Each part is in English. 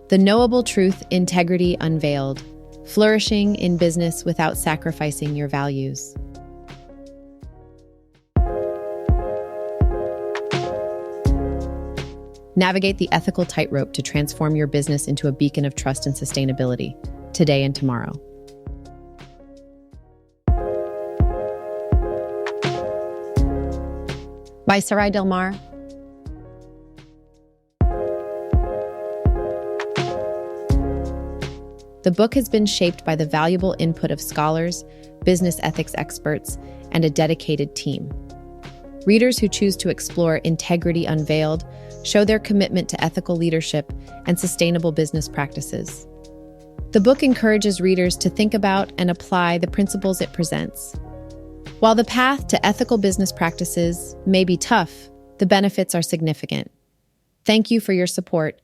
The knowable truth, integrity unveiled. Flourishing in business without sacrificing your values. Navigate the ethical tightrope to transform your business into a beacon of trust and sustainability, today and tomorrow. By Sarai Del Mar. The book has been shaped by the valuable input of scholars, business ethics experts, and a dedicated team. Readers who choose to explore Integrity Unveiled show their commitment to ethical leadership and sustainable business practices. The book encourages readers to think about and apply the principles it presents. While the path to ethical business practices may be tough, the benefits are significant. Thank you for your support,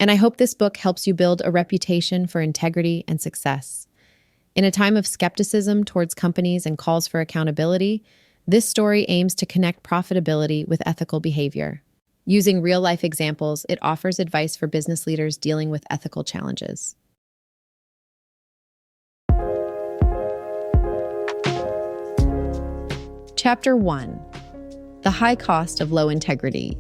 and I hope this book helps you build a reputation for integrity and success. In a time of skepticism towards companies and calls for accountability, this story aims to connect profitability with ethical behavior. Using real-life examples, it offers advice for business leaders dealing with ethical challenges. Chapter 1: The High Cost of Low Integrity.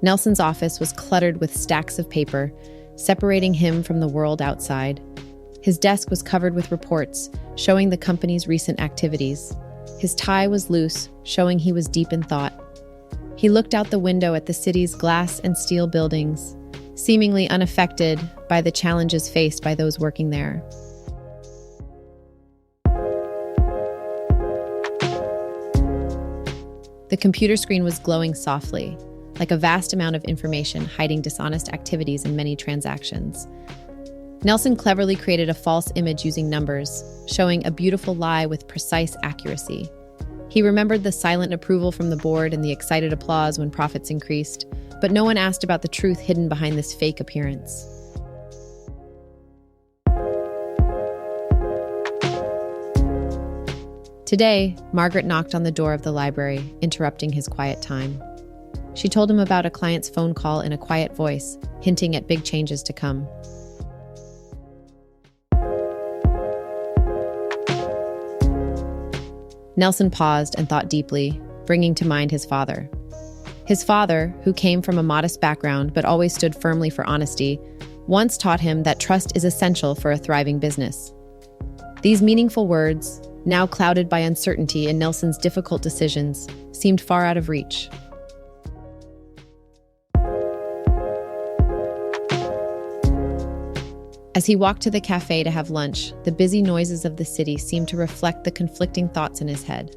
Nelson's office was cluttered with stacks of paper, separating him from the world outside. His desk was covered with reports, showing the company's recent activities. His tie was loose, showing he was deep in thought. He looked out the window at the city's glass and steel buildings, seemingly unaffected by the challenges faced by those working there. The computer screen was glowing softly, like a vast amount of information hiding dishonest activities in many transactions. Nelson cleverly created a false image using numbers, showing a beautiful lie with precise accuracy. He remembered the silent approval from the board and the excited applause when profits increased, but no one asked about the truth hidden behind this fake appearance. Today, Margaret knocked on the door of the library, interrupting his quiet time. She told him about a client's phone call in a quiet voice, hinting at big changes to come. Nelson paused and thought deeply, bringing to mind his father. His father, who came from a modest background but always stood firmly for honesty, once taught him that trust is essential for a thriving business. These meaningful words, now clouded by uncertainty in Nelson's difficult decisions, seemed far out of reach. As he walked to the cafe to have lunch, the busy noises of the city seemed to reflect the conflicting thoughts in his head.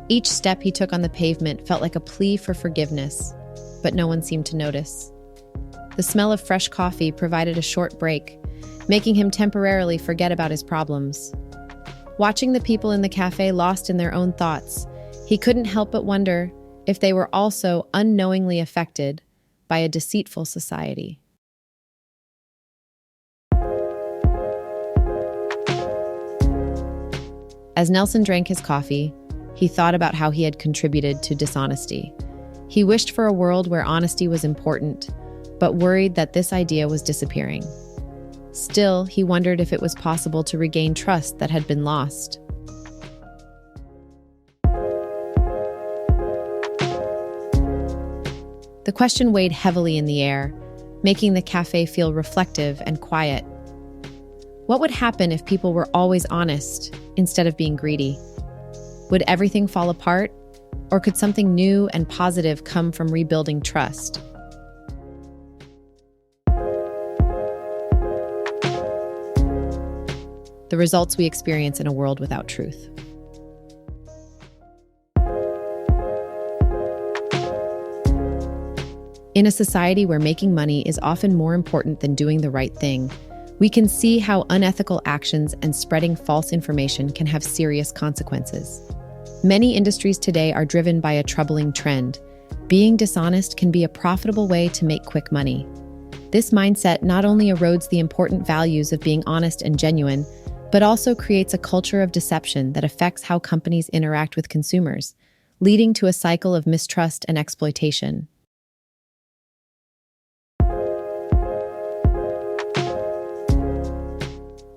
Each step he took on the pavement felt like a plea for forgiveness, but no one seemed to notice. The smell of fresh coffee provided a short break, making him temporarily forget about his problems. Watching the people in the cafe lost in their own thoughts, he couldn't help but wonder if they were also unknowingly affected by a deceitful society. As Nelson drank his coffee, he thought about how he had contributed to dishonesty. He wished for a world where honesty was important, but worried that this idea was disappearing. Still, he wondered if it was possible to regain trust that had been lost. The question weighed heavily in the air, making the cafe feel reflective and quiet. What would happen if people were always honest instead of being greedy? Would everything fall apart, or could something new and positive come from rebuilding trust? The results we experience in a world without truth. In a society where making money is often more important than doing the right thing, we can see how unethical actions and spreading false information can have serious consequences. Many industries today are driven by a troubling trend. Being dishonest can be a profitable way to make quick money. This mindset not only erodes the important values of being honest and genuine, but also creates a culture of deception that affects how companies interact with consumers, leading to a cycle of mistrust and exploitation.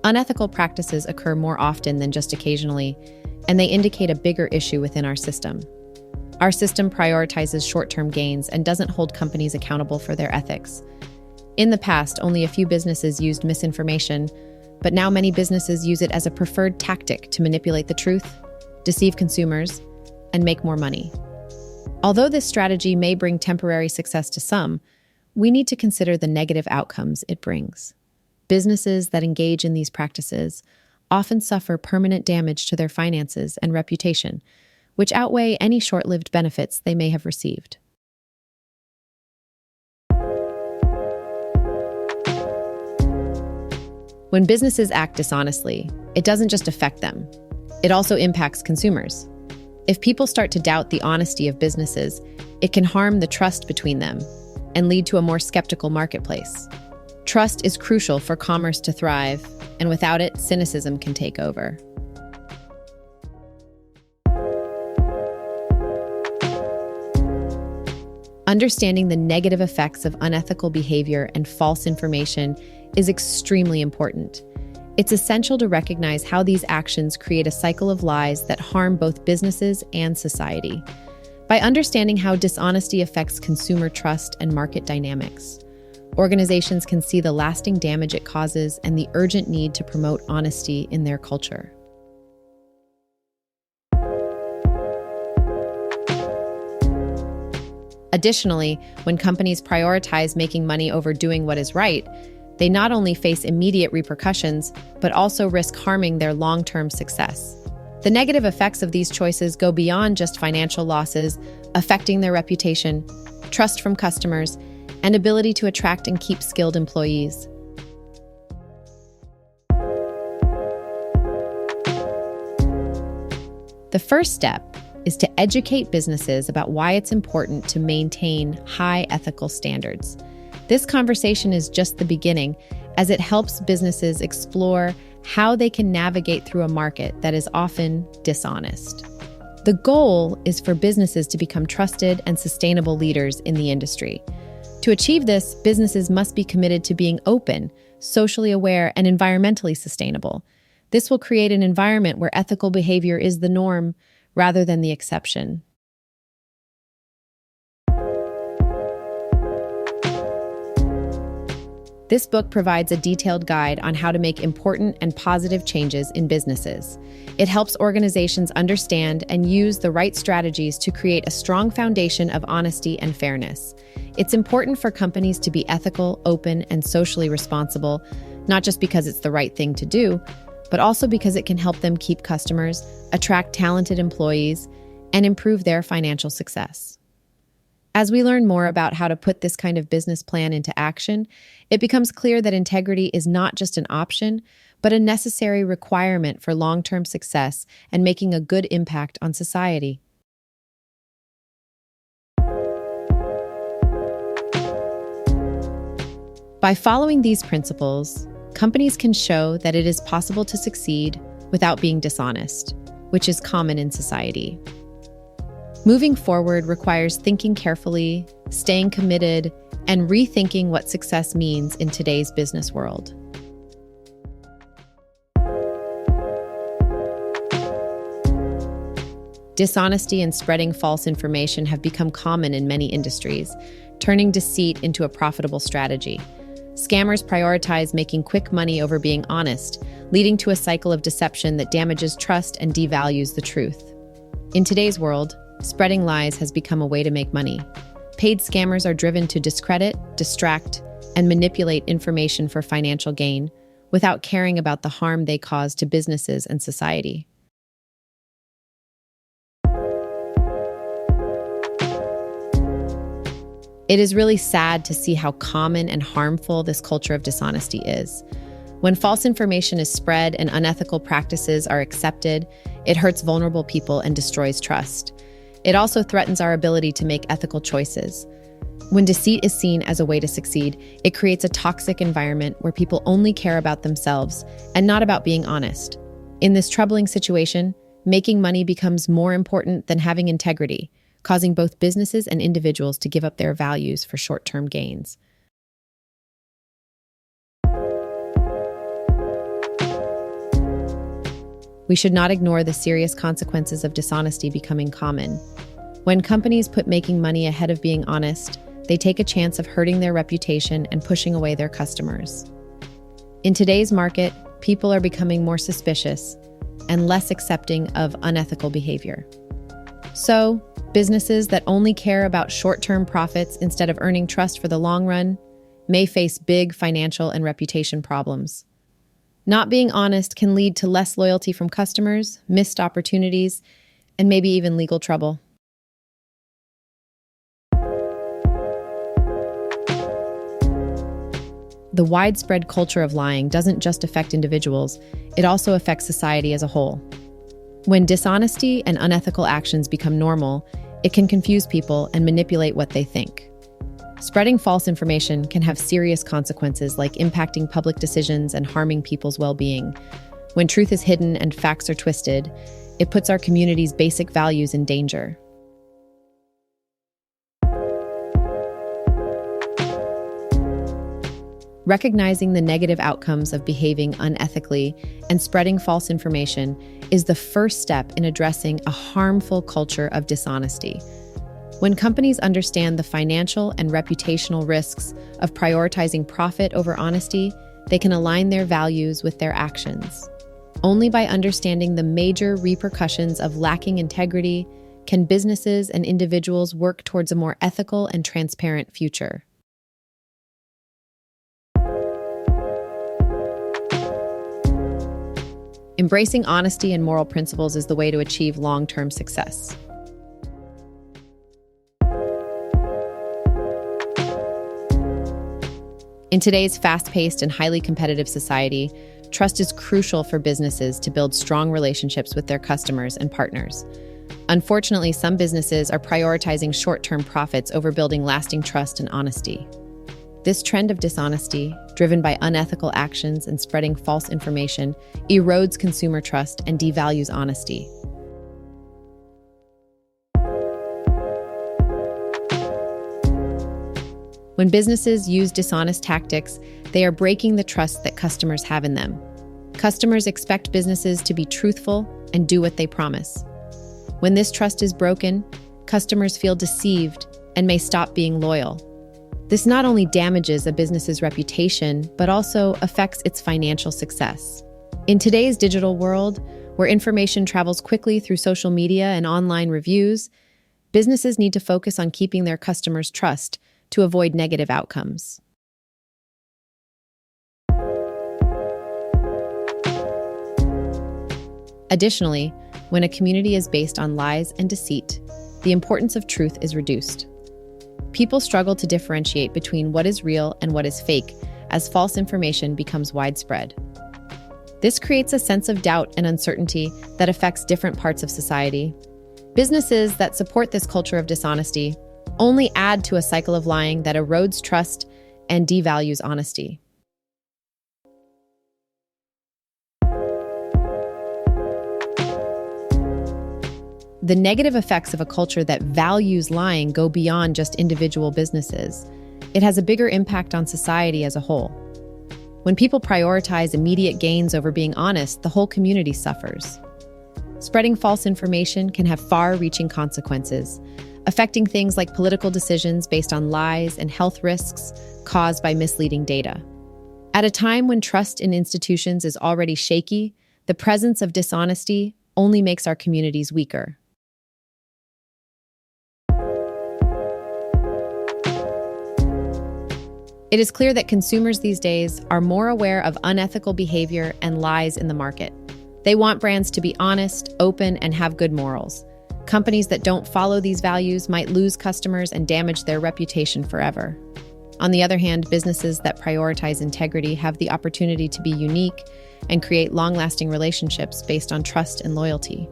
Unethical practices occur more often than just occasionally, and they indicate a bigger issue within our system. Our system prioritizes short-term gains and doesn't hold companies accountable for their ethics. In the past, only a few businesses used misinformation, but now many businesses use it as a preferred tactic to manipulate the truth, deceive consumers, and make more money. Although this strategy may bring temporary success to some, we need to consider the negative outcomes it brings. Businesses that engage in these practices often suffer permanent damage to their finances and reputation, which outweigh any short-lived benefits they may have received. When businesses act dishonestly, it doesn't just affect them, it also impacts consumers. If people start to doubt the honesty of businesses, it can harm the trust between them and lead to a more skeptical marketplace. Trust is crucial for commerce to thrive, and without it, cynicism can take over. Understanding the negative effects of unethical behavior and false information is extremely important. It's essential to recognize how these actions create a cycle of lies that harm both businesses and society. By understanding how dishonesty affects consumer trust and market dynamics, organizations can see the lasting damage it causes and the urgent need to promote honesty in their culture. Additionally, when companies prioritize making money over doing what is right, they not only face immediate repercussions, but also risk harming their long-term success. The negative effects of these choices go beyond just financial losses, affecting their reputation, trust from customers, and ability to attract and keep skilled employees. The first step is to educate businesses about why it's important to maintain high ethical standards. This conversation is just the beginning, as it helps businesses explore how they can navigate through a market that is often dishonest. The goal is for businesses to become trusted and sustainable leaders in the industry. To achieve this, businesses must be committed to being open, socially aware, and environmentally sustainable. This will create an environment where ethical behavior is the norm rather than the exception. This book provides a detailed guide on how to make important and positive changes in businesses. It helps organizations understand and use the right strategies to create a strong foundation of honesty and fairness. It's important for companies to be ethical, open, and socially responsible, not just because it's the right thing to do, but also because it can help them keep customers, attract talented employees, and improve their financial success. As we learn more about how to put this kind of business plan into action, it becomes clear that integrity is not just an option, but a necessary requirement for long-term success and making a good impact on society. By following these principles, companies can show that it is possible to succeed without being dishonest, which is common in society. Moving forward requires thinking carefully, staying committed, and rethinking what success means in today's business world. Dishonesty and spreading false information have become common in many industries, turning deceit into a profitable strategy. Scammers prioritize making quick money over being honest, leading to a cycle of deception that damages trust and devalues the truth. In today's world, spreading lies has become a way to make money. Paid scammers are driven to discredit, distract, and manipulate information for financial gain, without caring about the harm they cause to businesses and society. It is really sad to see how common and harmful this culture of dishonesty is. When false information is spread and unethical practices are accepted, it hurts vulnerable people and destroys trust. It also threatens our ability to make ethical choices. When deceit is seen as a way to succeed, it creates a toxic environment where people only care about themselves and not about being honest. In this troubling situation, making money becomes more important than having integrity, causing both businesses and individuals to give up their values for short-term gains. We should not ignore the serious consequences of dishonesty becoming common. When companies put making money ahead of being honest, they take a chance of hurting their reputation and pushing away their customers. In today's market, people are becoming more suspicious and less accepting of unethical behavior. So, businesses that only care about short-term profits instead of earning trust for the long run may face big financial and reputation problems. Not being honest can lead to less loyalty from customers, missed opportunities, and maybe even legal trouble. The widespread culture of lying doesn't just affect individuals, it also affects society as a whole. When dishonesty and unethical actions become normal, it can confuse people and manipulate what they think. Spreading false information can have serious consequences like impacting public decisions and harming people's well-being. When truth is hidden and facts are twisted, it puts our community's basic values in danger. Recognizing the negative outcomes of behaving unethically and spreading false information is the first step in addressing a harmful culture of dishonesty. When companies understand the financial and reputational risks of prioritizing profit over honesty, they can align their values with their actions. Only by understanding the major repercussions of lacking integrity can businesses and individuals work towards a more ethical and transparent future. Embracing honesty and moral principles is the way to achieve long-term success. In today's fast-paced and highly competitive society, trust is crucial for businesses to build strong relationships with their customers and partners. Unfortunately, some businesses are prioritizing short-term profits over building lasting trust and honesty. This trend of dishonesty, driven by unethical actions and spreading false information, erodes consumer trust and devalues honesty. When businesses use dishonest tactics, they are breaking the trust that customers have in them. Customers expect businesses to be truthful and do what they promise. When this trust is broken, customers feel deceived and may stop being loyal. This not only damages a business's reputation, but also affects its financial success. In today's digital world, where information travels quickly through social media and online reviews, businesses need to focus on keeping their customers' trust to avoid negative outcomes. Additionally, when a community is based on lies and deceit, the importance of truth is reduced. People struggle to differentiate between what is real and what is fake as false information becomes widespread. This creates a sense of doubt and uncertainty that affects different parts of society. Businesses that support this culture of dishonesty only add to a cycle of lying that erodes trust and devalues honesty. The negative effects of a culture that values lying go beyond just individual businesses. It has a bigger impact on society as a whole. When people prioritize immediate gains over being honest, the whole community suffers. Spreading false information can have far-reaching consequences, affecting things like political decisions based on lies and health risks caused by misleading data. At a time when trust in institutions is already shaky, the presence of dishonesty only makes our communities weaker. It is clear that consumers these days are more aware of unethical behavior and lies in the market. They want brands to be honest, open, and have good morals. Companies that don't follow these values might lose customers and damage their reputation forever. On the other hand, businesses that prioritize integrity have the opportunity to be unique and create long-lasting relationships based on trust and loyalty.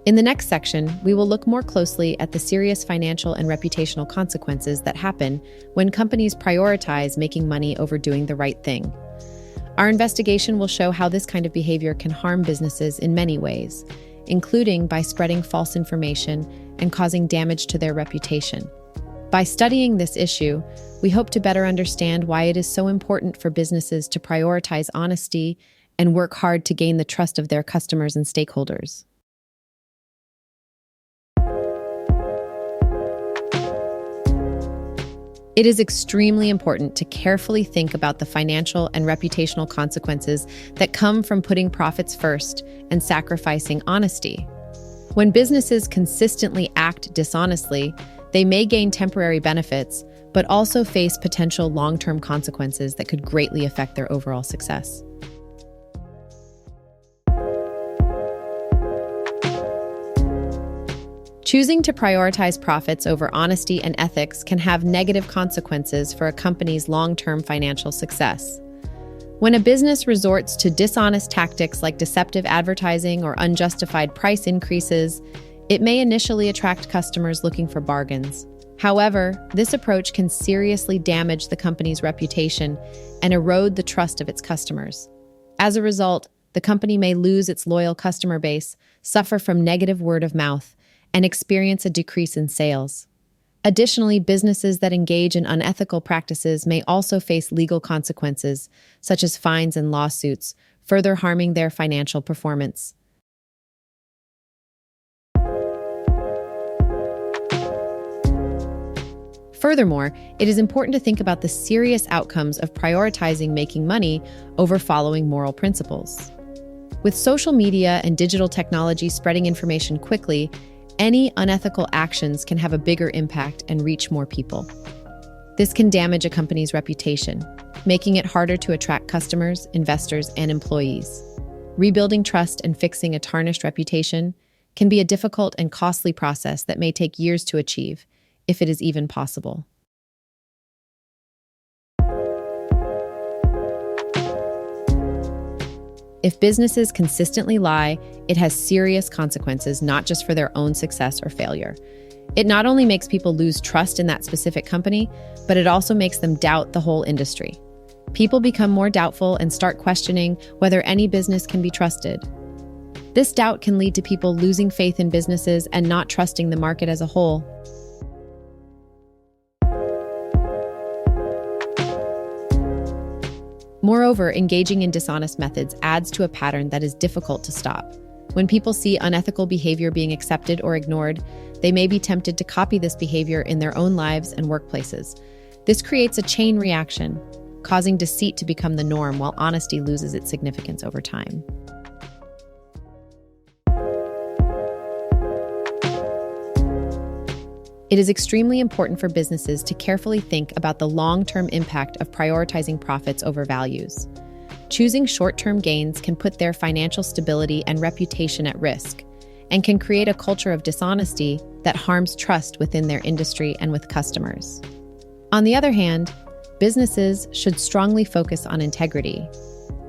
In the next section, we will look more closely at the serious financial and reputational consequences that happen when companies prioritize making money over doing the right thing. Our investigation will show how this kind of behavior can harm businesses in many ways, including by spreading false information and causing damage to their reputation. By studying this issue, we hope to better understand why it is so important for businesses to prioritize honesty and work hard to gain the trust of their customers and stakeholders. It is extremely important to carefully think about the financial and reputational consequences that come from putting profits first and sacrificing honesty. When businesses consistently act dishonestly, they may gain temporary benefits, but also face potential long-term consequences that could greatly affect their overall success. Choosing to prioritize profits over honesty and ethics can have negative consequences for a company's long-term financial success. When a business resorts to dishonest tactics like deceptive advertising or unjustified price increases, it may initially attract customers looking for bargains. However, this approach can seriously damage the company's reputation and erode the trust of its customers. As a result, the company may lose its loyal customer base, suffer from negative word of mouth, and experience a decrease in sales. Additionally, businesses that engage in unethical practices may also face legal consequences, such as fines and lawsuits, further harming their financial performance. Furthermore, it is important to think about the serious outcomes of prioritizing making money over following moral principles. With social media and digital technology spreading information quickly, any unethical actions can have a bigger impact and reach more people. This can damage a company's reputation, making it harder to attract customers, investors, and employees. Rebuilding trust and fixing a tarnished reputation can be a difficult and costly process that may take years to achieve, if it is even possible. If businesses consistently lie, it has serious consequences, not just for their own success or failure. It not only makes people lose trust in that specific company, but it also makes them doubt the whole industry. People become more doubtful and start questioning whether any business can be trusted. This doubt can lead to people losing faith in businesses and not trusting the market as a whole. Moreover, engaging in dishonest methods adds to a pattern that is difficult to stop. When people see unethical behavior being accepted or ignored, they may be tempted to copy this behavior in their own lives and workplaces. This creates a chain reaction, causing deceit to become the norm while honesty loses its significance over time. It is extremely important for businesses to carefully think about the long-term impact of prioritizing profits over values. Choosing short-term gains can put their financial stability and reputation at risk, and can create a culture of dishonesty that harms trust within their industry and with customers. On the other hand, businesses should strongly focus on integrity,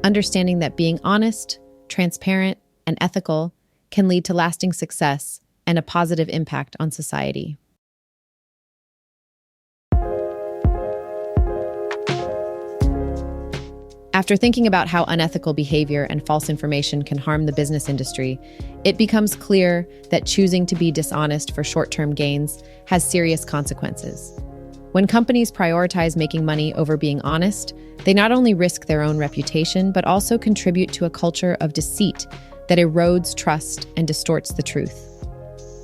understanding that being honest, transparent, and ethical can lead to lasting success and a positive impact on society. After thinking about how unethical behavior and false information can harm the business industry, it becomes clear that choosing to be dishonest for short-term gains has serious consequences. When companies prioritize making money over being honest, they not only risk their own reputation, but also contribute to a culture of deceit that erodes trust and distorts the truth.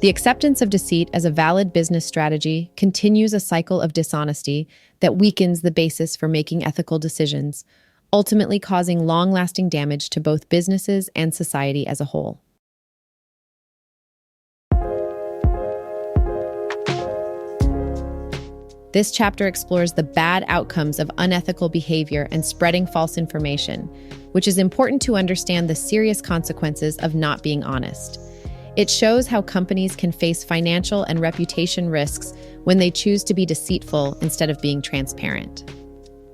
The acceptance of deceit as a valid business strategy continues a cycle of dishonesty that weakens the basis for making ethical decisions, ultimately causing long-lasting damage to both businesses and society as a whole. This chapter explores the bad outcomes of unethical behavior and spreading false information, which is important to understand the serious consequences of not being honest. It shows how companies can face financial and reputation risks when they choose to be deceitful instead of being transparent.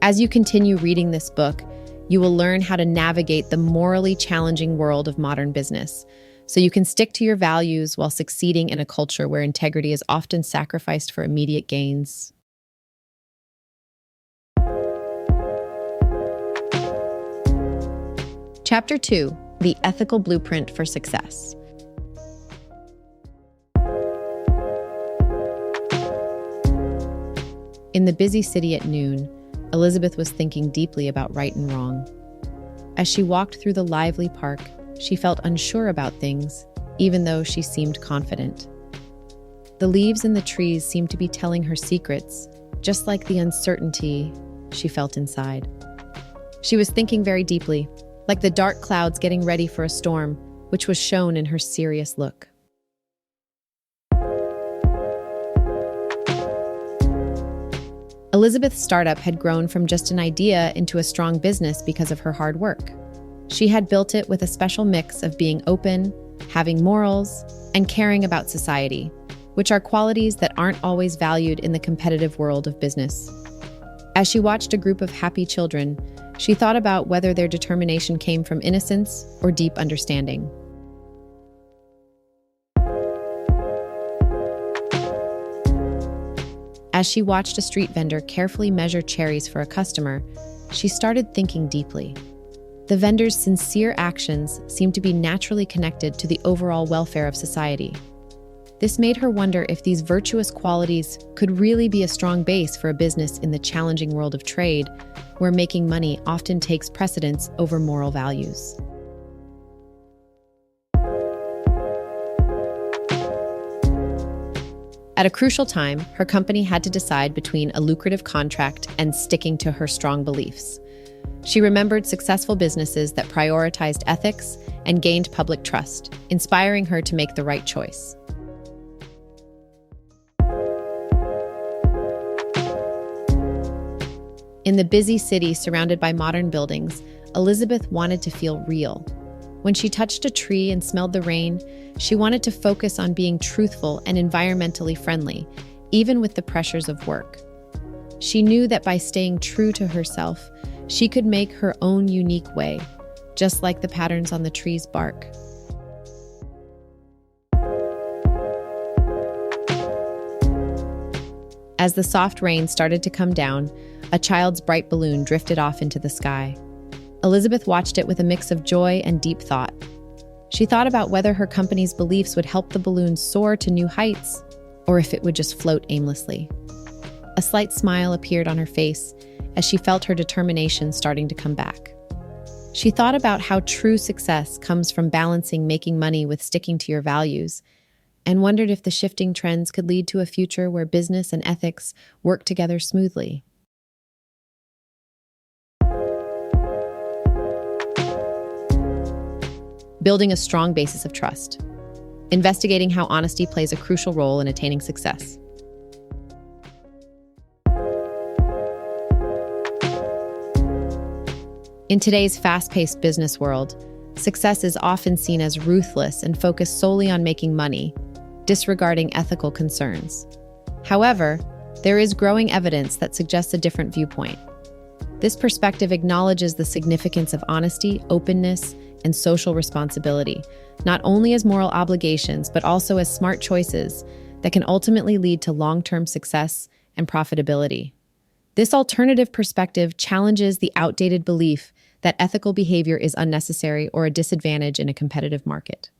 As you continue reading this book, you will learn how to navigate the morally challenging world of modern business, so you can stick to your values while succeeding in a culture where integrity is often sacrificed for immediate gains. Chapter 2: The Ethical Blueprint for Success. In the busy city at noon, Elizabeth was thinking deeply about right and wrong. As she walked through the lively park, she felt unsure about things, even though she seemed confident. The leaves in the trees seemed to be telling her secrets, just like the uncertainty she felt inside. She was thinking very deeply, like the dark clouds getting ready for a storm, which was shown in her serious look. Elizabeth's startup had grown from just an idea into a strong business because of her hard work. She had built it with a special mix of being open, having morals, and caring about society, which are qualities that aren't always valued in the competitive world of business. As she watched a group of happy children, she thought about whether their determination came from innocence or deep understanding. As she watched a street vendor carefully measure cherries for a customer, she started thinking deeply. The vendor's sincere actions seemed to be naturally connected to the overall welfare of society. This made her wonder if these virtuous qualities could really be a strong base for a business in the challenging world of trade, where making money often takes precedence over moral values. At a crucial time, her company had to decide between a lucrative contract and sticking to her strong beliefs. She remembered successful businesses that prioritized ethics and gained public trust, inspiring her to make the right choice. In the busy city surrounded by modern buildings, Elizabeth wanted to feel real. When she touched a tree and smelled the rain, she wanted to focus on being truthful and environmentally friendly, even with the pressures of work. She knew that by staying true to herself, she could make her own unique way, just like the patterns on the tree's bark. As the soft rain started to come down, a child's bright balloon drifted off into the sky. Elizabeth watched it with a mix of joy and deep thought. She thought about whether her company's beliefs would help the balloon soar to new heights, or if it would just float aimlessly. A slight smile appeared on her face as she felt her determination starting to come back. She thought about how true success comes from balancing making money with sticking to your values, and wondered if the shifting trends could lead to a future where business and ethics work together smoothly. Building a strong basis of trust. Investigating how honesty plays a crucial role in attaining success. In today's fast-paced business world, success is often seen as ruthless and focused solely on making money, disregarding ethical concerns. However, there is growing evidence that suggests a different viewpoint. This perspective acknowledges the significance of honesty, openness, and social responsibility, not only as moral obligations, but also as smart choices that can ultimately lead to long-term success and profitability. This alternative perspective challenges the outdated belief that ethical behavior is unnecessary or a disadvantage in a competitive market.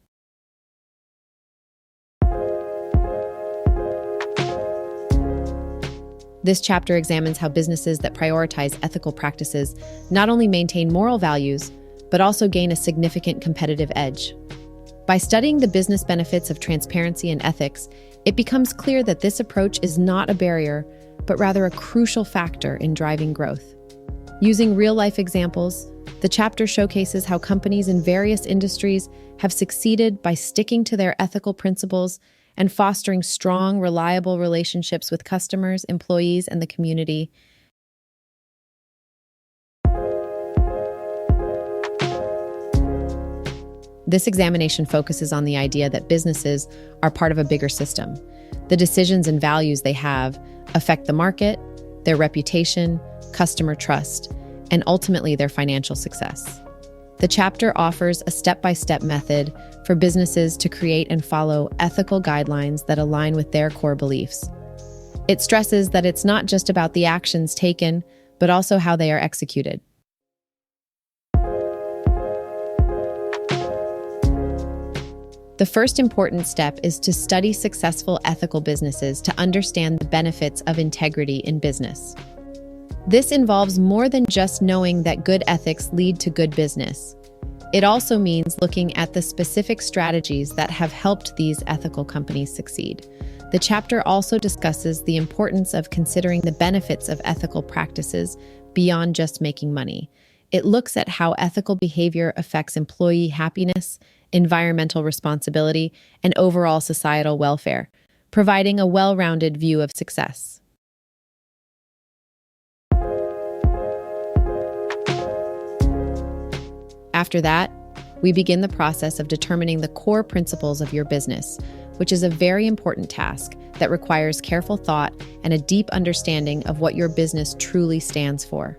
This chapter examines how businesses that prioritize ethical practices not only maintain moral values, but also gain a significant competitive edge. By studying the business benefits of transparency and ethics, it becomes clear that this approach is not a barrier, but rather a crucial factor in driving growth. Using real-life examples, the chapter showcases how companies in various industries have succeeded by sticking to their ethical principles and fostering strong, reliable relationships with customers, employees, and the community. This examination focuses on the idea that businesses are part of a bigger system. The decisions and values they have affect the market, their reputation, customer trust, and ultimately their financial success. The chapter offers a step-by-step method for businesses to create and follow ethical guidelines that align with their core beliefs. It stresses that it's not just about the actions taken, but also how they are executed. The first important step is to study successful ethical businesses to understand the benefits of integrity in business. This involves more than just knowing that good ethics lead to good business. It also means looking at the specific strategies that have helped these ethical companies succeed. The chapter also discusses the importance of considering the benefits of ethical practices beyond just making money. It looks at how ethical behavior affects employee happiness, environmental responsibility, and overall societal welfare, providing a well-rounded view of success. After that, we begin the process of determining the core principles of your business, which is a very important task that requires careful thought and a deep understanding of what your business truly stands for.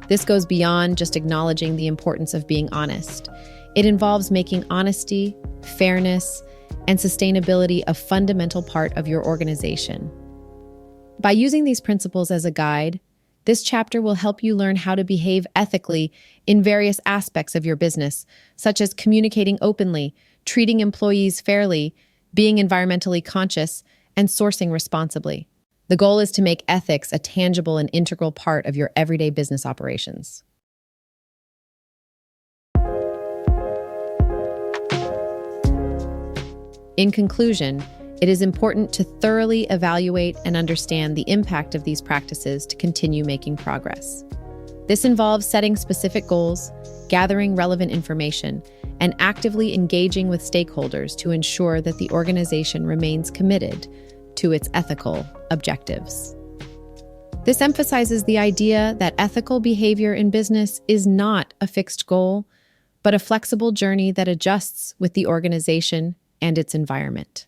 This goes beyond just acknowledging the importance of being honest. It involves making honesty, fairness, and sustainability a fundamental part of your organization. By using these principles as a guide, this chapter will help you learn how to behave ethically in various aspects of your business, such as communicating openly, treating employees fairly, being environmentally conscious, and sourcing responsibly. The goal is to make ethics a tangible and integral part of your everyday business operations. In conclusion, it is important to thoroughly evaluate and understand the impact of these practices to continue making progress. This involves setting specific goals, gathering relevant information, and actively engaging with stakeholders to ensure that the organization remains committed to its ethical objectives. This emphasizes the idea that ethical behavior in business is not a fixed goal, but a flexible journey that adjusts with the organization and its environment.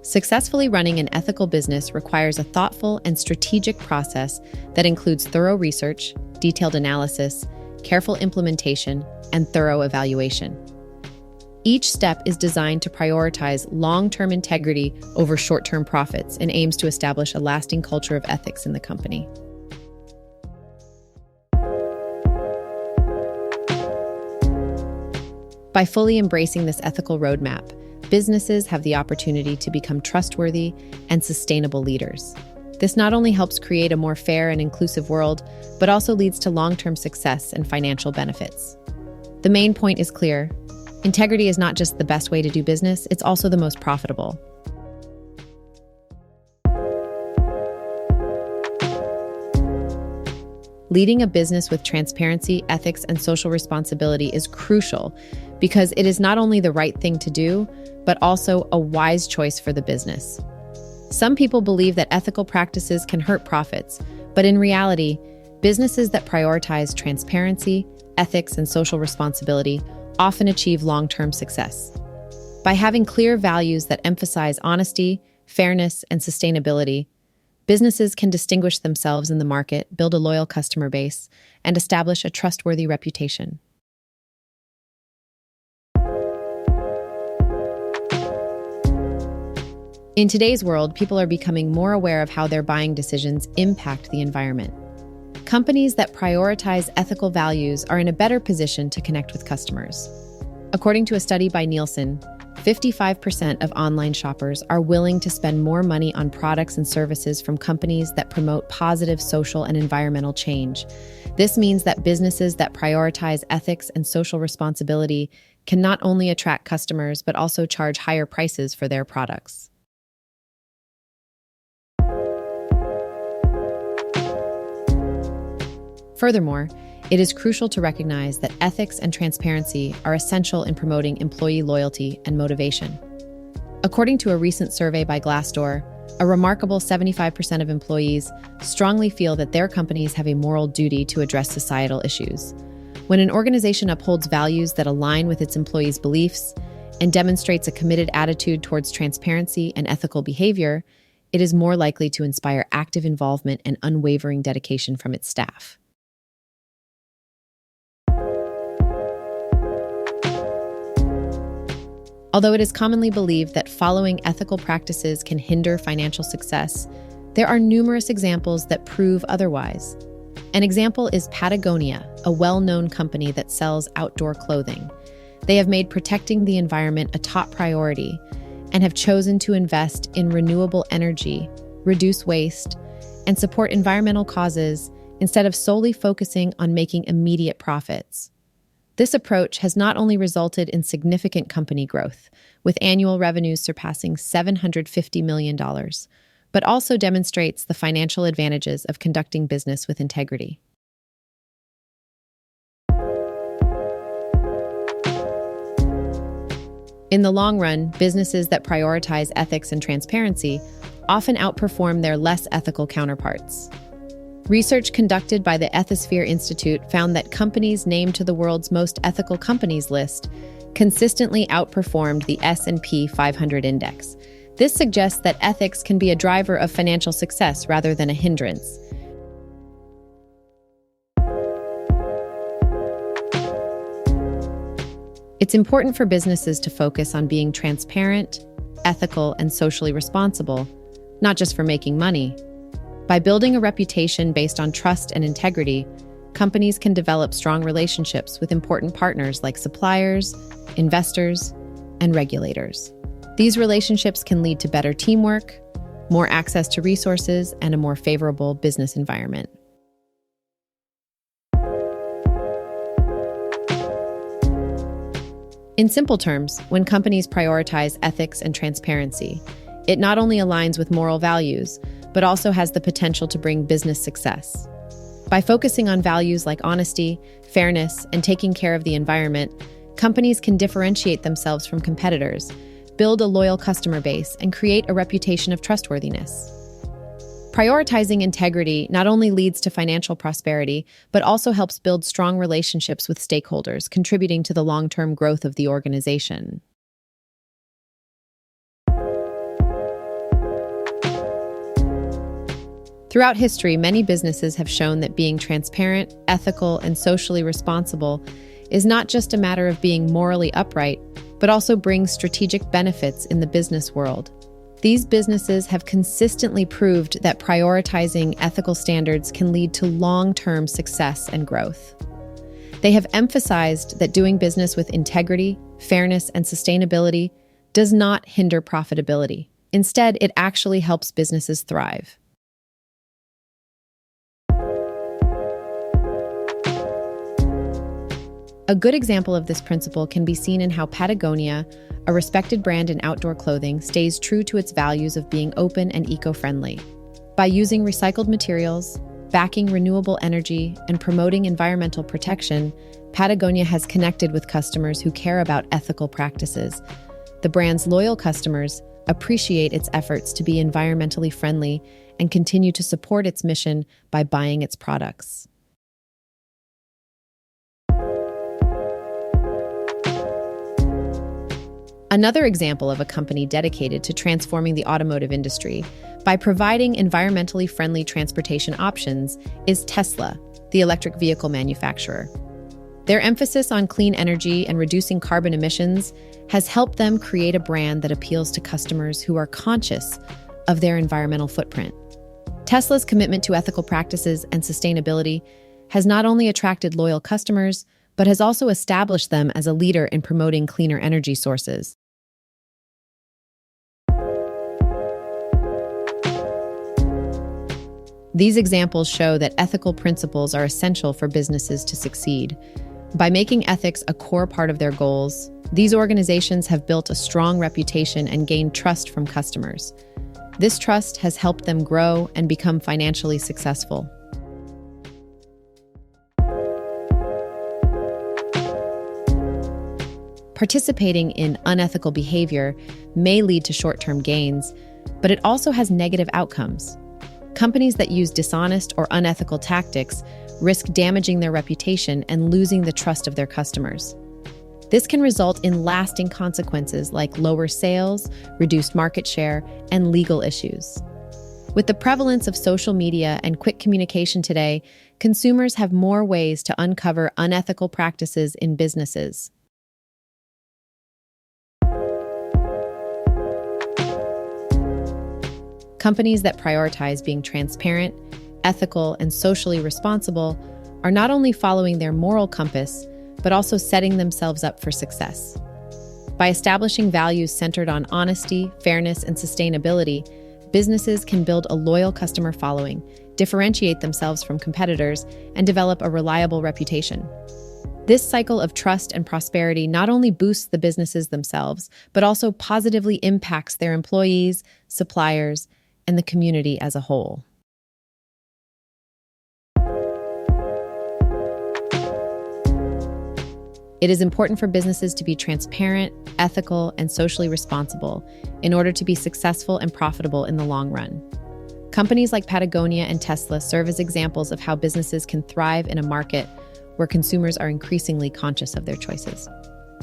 Successfully running an ethical business requires a thoughtful and strategic process that includes thorough research, detailed analysis, careful implementation, and thorough evaluation. Each step is designed to prioritize long-term integrity over short-term profits and aims to establish a lasting culture of ethics in the company. By fully embracing this ethical roadmap, businesses have the opportunity to become trustworthy and sustainable leaders. This not only helps create a more fair and inclusive world, but also leads to long-term success and financial benefits. The main point is clear. Integrity is not just the best way to do business, it's also the most profitable. Leading a business with transparency, ethics, and social responsibility is crucial because it is not only the right thing to do, but also a wise choice for the business. Some people believe that ethical practices can hurt profits, but in reality, businesses that prioritize transparency, ethics, and social responsibility often achieve long-term success. By having clear values that emphasize honesty, fairness, and sustainability, businesses can distinguish themselves in the market, build a loyal customer base, and establish a trustworthy reputation. In today's world, people are becoming more aware of how their buying decisions impact the environment. Companies that prioritize ethical values are in a better position to connect with customers. According to a study by Nielsen, 55% of online shoppers are willing to spend more money on products and services from companies that promote positive social and environmental change. This means that businesses that prioritize ethics and social responsibility can not only attract customers, but also charge higher prices for their products. Furthermore, it is crucial to recognize that ethics and transparency are essential in promoting employee loyalty and motivation. According to a recent survey by Glassdoor, a remarkable 75% of employees strongly feel that their companies have a moral duty to address societal issues. When an organization upholds values that align with its employees' beliefs and demonstrates a committed attitude towards transparency and ethical behavior, it is more likely to inspire active involvement and unwavering dedication from its staff. Although it is commonly believed that following ethical practices can hinder financial success, there are numerous examples that prove otherwise. An example is Patagonia, a well-known company that sells outdoor clothing. They have made protecting the environment a top priority and have chosen to invest in renewable energy, reduce waste, and support environmental causes instead of solely focusing on making immediate profits. This approach has not only resulted in significant company growth, with annual revenues surpassing $750 million, but also demonstrates the financial advantages of conducting business with integrity. In the long run, businesses that prioritize ethics and transparency often outperform their less ethical counterparts. Research conducted by the Ethisphere Institute found that companies named to the world's most ethical companies list consistently outperformed the S&P 500 index. This suggests that ethics can be a driver of financial success rather than a hindrance. It's important for businesses to focus on being transparent, ethical, and socially responsible, not just for making money. By building a reputation based on trust and integrity, companies can develop strong relationships with important partners like suppliers, investors, and regulators. These relationships can lead to better teamwork, more access to resources, and a more favorable business environment. In simple terms, when companies prioritize ethics and transparency, it not only aligns with moral values, but also has the potential to bring business success. By focusing on values like honesty, fairness, and taking care of the environment, companies can differentiate themselves from competitors, build a loyal customer base, and create a reputation of trustworthiness. Prioritizing integrity not only leads to financial prosperity, but also helps build strong relationships with stakeholders, contributing to the long-term growth of the organization. Throughout history, many businesses have shown that being transparent, ethical, and socially responsible is not just a matter of being morally upright, but also brings strategic benefits in the business world. These businesses have consistently proved that prioritizing ethical standards can lead to long-term success and growth. They have emphasized that doing business with integrity, fairness, and sustainability does not hinder profitability. Instead, it actually helps businesses thrive. A good example of this principle can be seen in how Patagonia, a respected brand in outdoor clothing, stays true to its values of being open and eco-friendly. By using recycled materials, backing renewable energy, and promoting environmental protection, Patagonia has connected with customers who care about ethical practices. The brand's loyal customers appreciate its efforts to be environmentally friendly and continue to support its mission by buying its products. Another example of a company dedicated to transforming the automotive industry by providing environmentally friendly transportation options is Tesla, the electric vehicle manufacturer. Their emphasis on clean energy and reducing carbon emissions has helped them create a brand that appeals to customers who are conscious of their environmental footprint. Tesla's commitment to ethical practices and sustainability has not only attracted loyal customers, but has also established them as a leader in promoting cleaner energy sources. These examples show that ethical principles are essential for businesses to succeed. By making ethics a core part of their goals, these organizations have built a strong reputation and gained trust from customers. This trust has helped them grow and become financially successful. Participating in unethical behavior may lead to short-term gains, but it also has negative outcomes. Companies that use dishonest or unethical tactics risk damaging their reputation and losing the trust of their customers. This can result in lasting consequences like lower sales, reduced market share, and legal issues. With the prevalence of social media and quick communication today, consumers have more ways to uncover unethical practices in businesses. Companies that prioritize being transparent, ethical, and socially responsible are not only following their moral compass, but also setting themselves up for success. By establishing values centered on honesty, fairness, and sustainability, businesses can build a loyal customer following, differentiate themselves from competitors, and develop a reliable reputation. This cycle of trust and prosperity not only boosts the businesses themselves, but also positively impacts their employees, suppliers, and the community as a whole. It is important for businesses to be transparent, ethical, and socially responsible in order to be successful and profitable in the long run. Companies like Patagonia and Tesla serve as examples of how businesses can thrive in a market where consumers are increasingly conscious of their choices.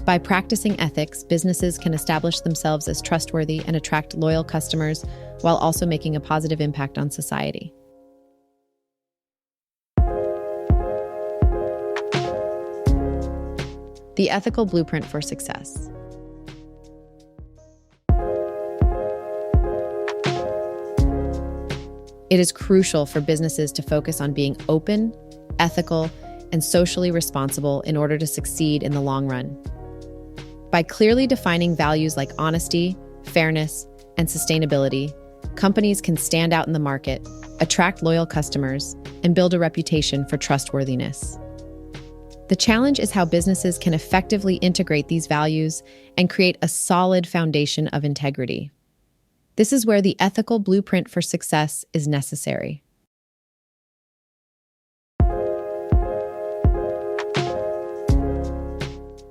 By practicing ethics, businesses can establish themselves as trustworthy and attract loyal customers while also making a positive impact on society. The ethical blueprint for success. It is crucial for businesses to focus on being open, ethical, and socially responsible in order to succeed in the long run. By clearly defining values like honesty, fairness, and sustainability, companies can stand out in the market, attract loyal customers, and build a reputation for trustworthiness. The challenge is how businesses can effectively integrate these values and create a solid foundation of integrity. This is where the ethical blueprint for success is necessary.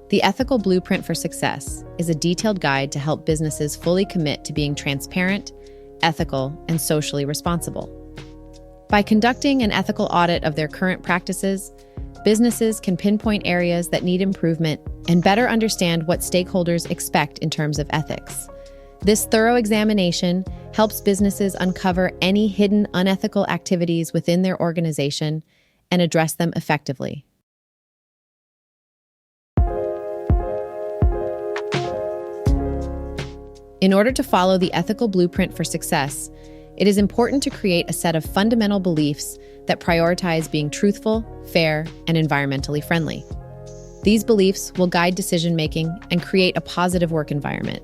The ethical blueprint for success is a detailed guide to help businesses fully commit to being transparent, ethical, and socially responsible. By conducting an ethical audit of their current practices, businesses can pinpoint areas that need improvement and better understand what stakeholders expect in terms of ethics. This thorough examination helps businesses uncover any hidden unethical activities within their organization and address them effectively. In order to follow the ethical blueprint for success, it is important to create a set of fundamental beliefs that prioritize being truthful, fair, and environmentally friendly. These beliefs will guide decision-making and create a positive work environment.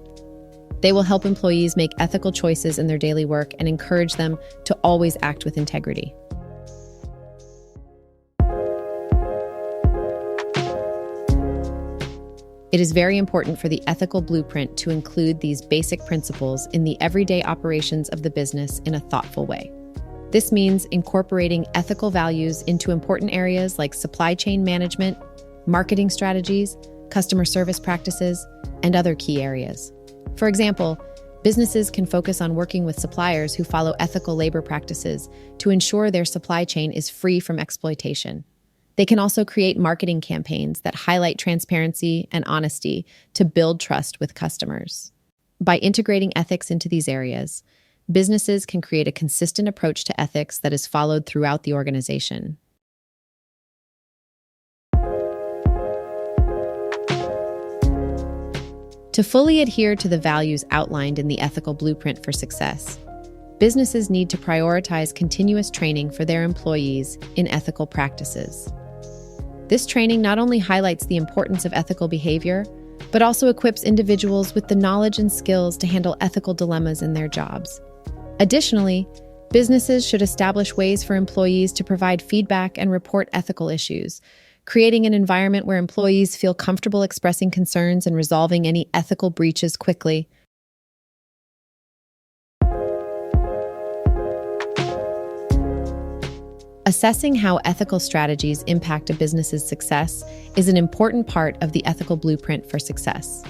They will help employees make ethical choices in their daily work and encourage them to always act with integrity. It is very important for the ethical blueprint to include these basic principles in the everyday operations of the business in a thoughtful way. This means incorporating ethical values into important areas like supply chain management, marketing strategies, customer service practices, and other key areas. For example, businesses can focus on working with suppliers who follow ethical labor practices to ensure their supply chain is free from exploitation. They can also create marketing campaigns that highlight transparency and honesty to build trust with customers. By integrating ethics into these areas, businesses can create a consistent approach to ethics that is followed throughout the organization. To fully adhere to the values outlined in the ethical blueprint for success, businesses need to prioritize continuous training for their employees in ethical practices. This training not only highlights the importance of ethical behavior, but also equips individuals with the knowledge and skills to handle ethical dilemmas in their jobs. Additionally, businesses should establish ways for employees to provide feedback and report ethical issues, creating an environment where employees feel comfortable expressing concerns and resolving any ethical breaches quickly. Assessing how ethical strategies impact a business's success is an important part of the ethical blueprint for success.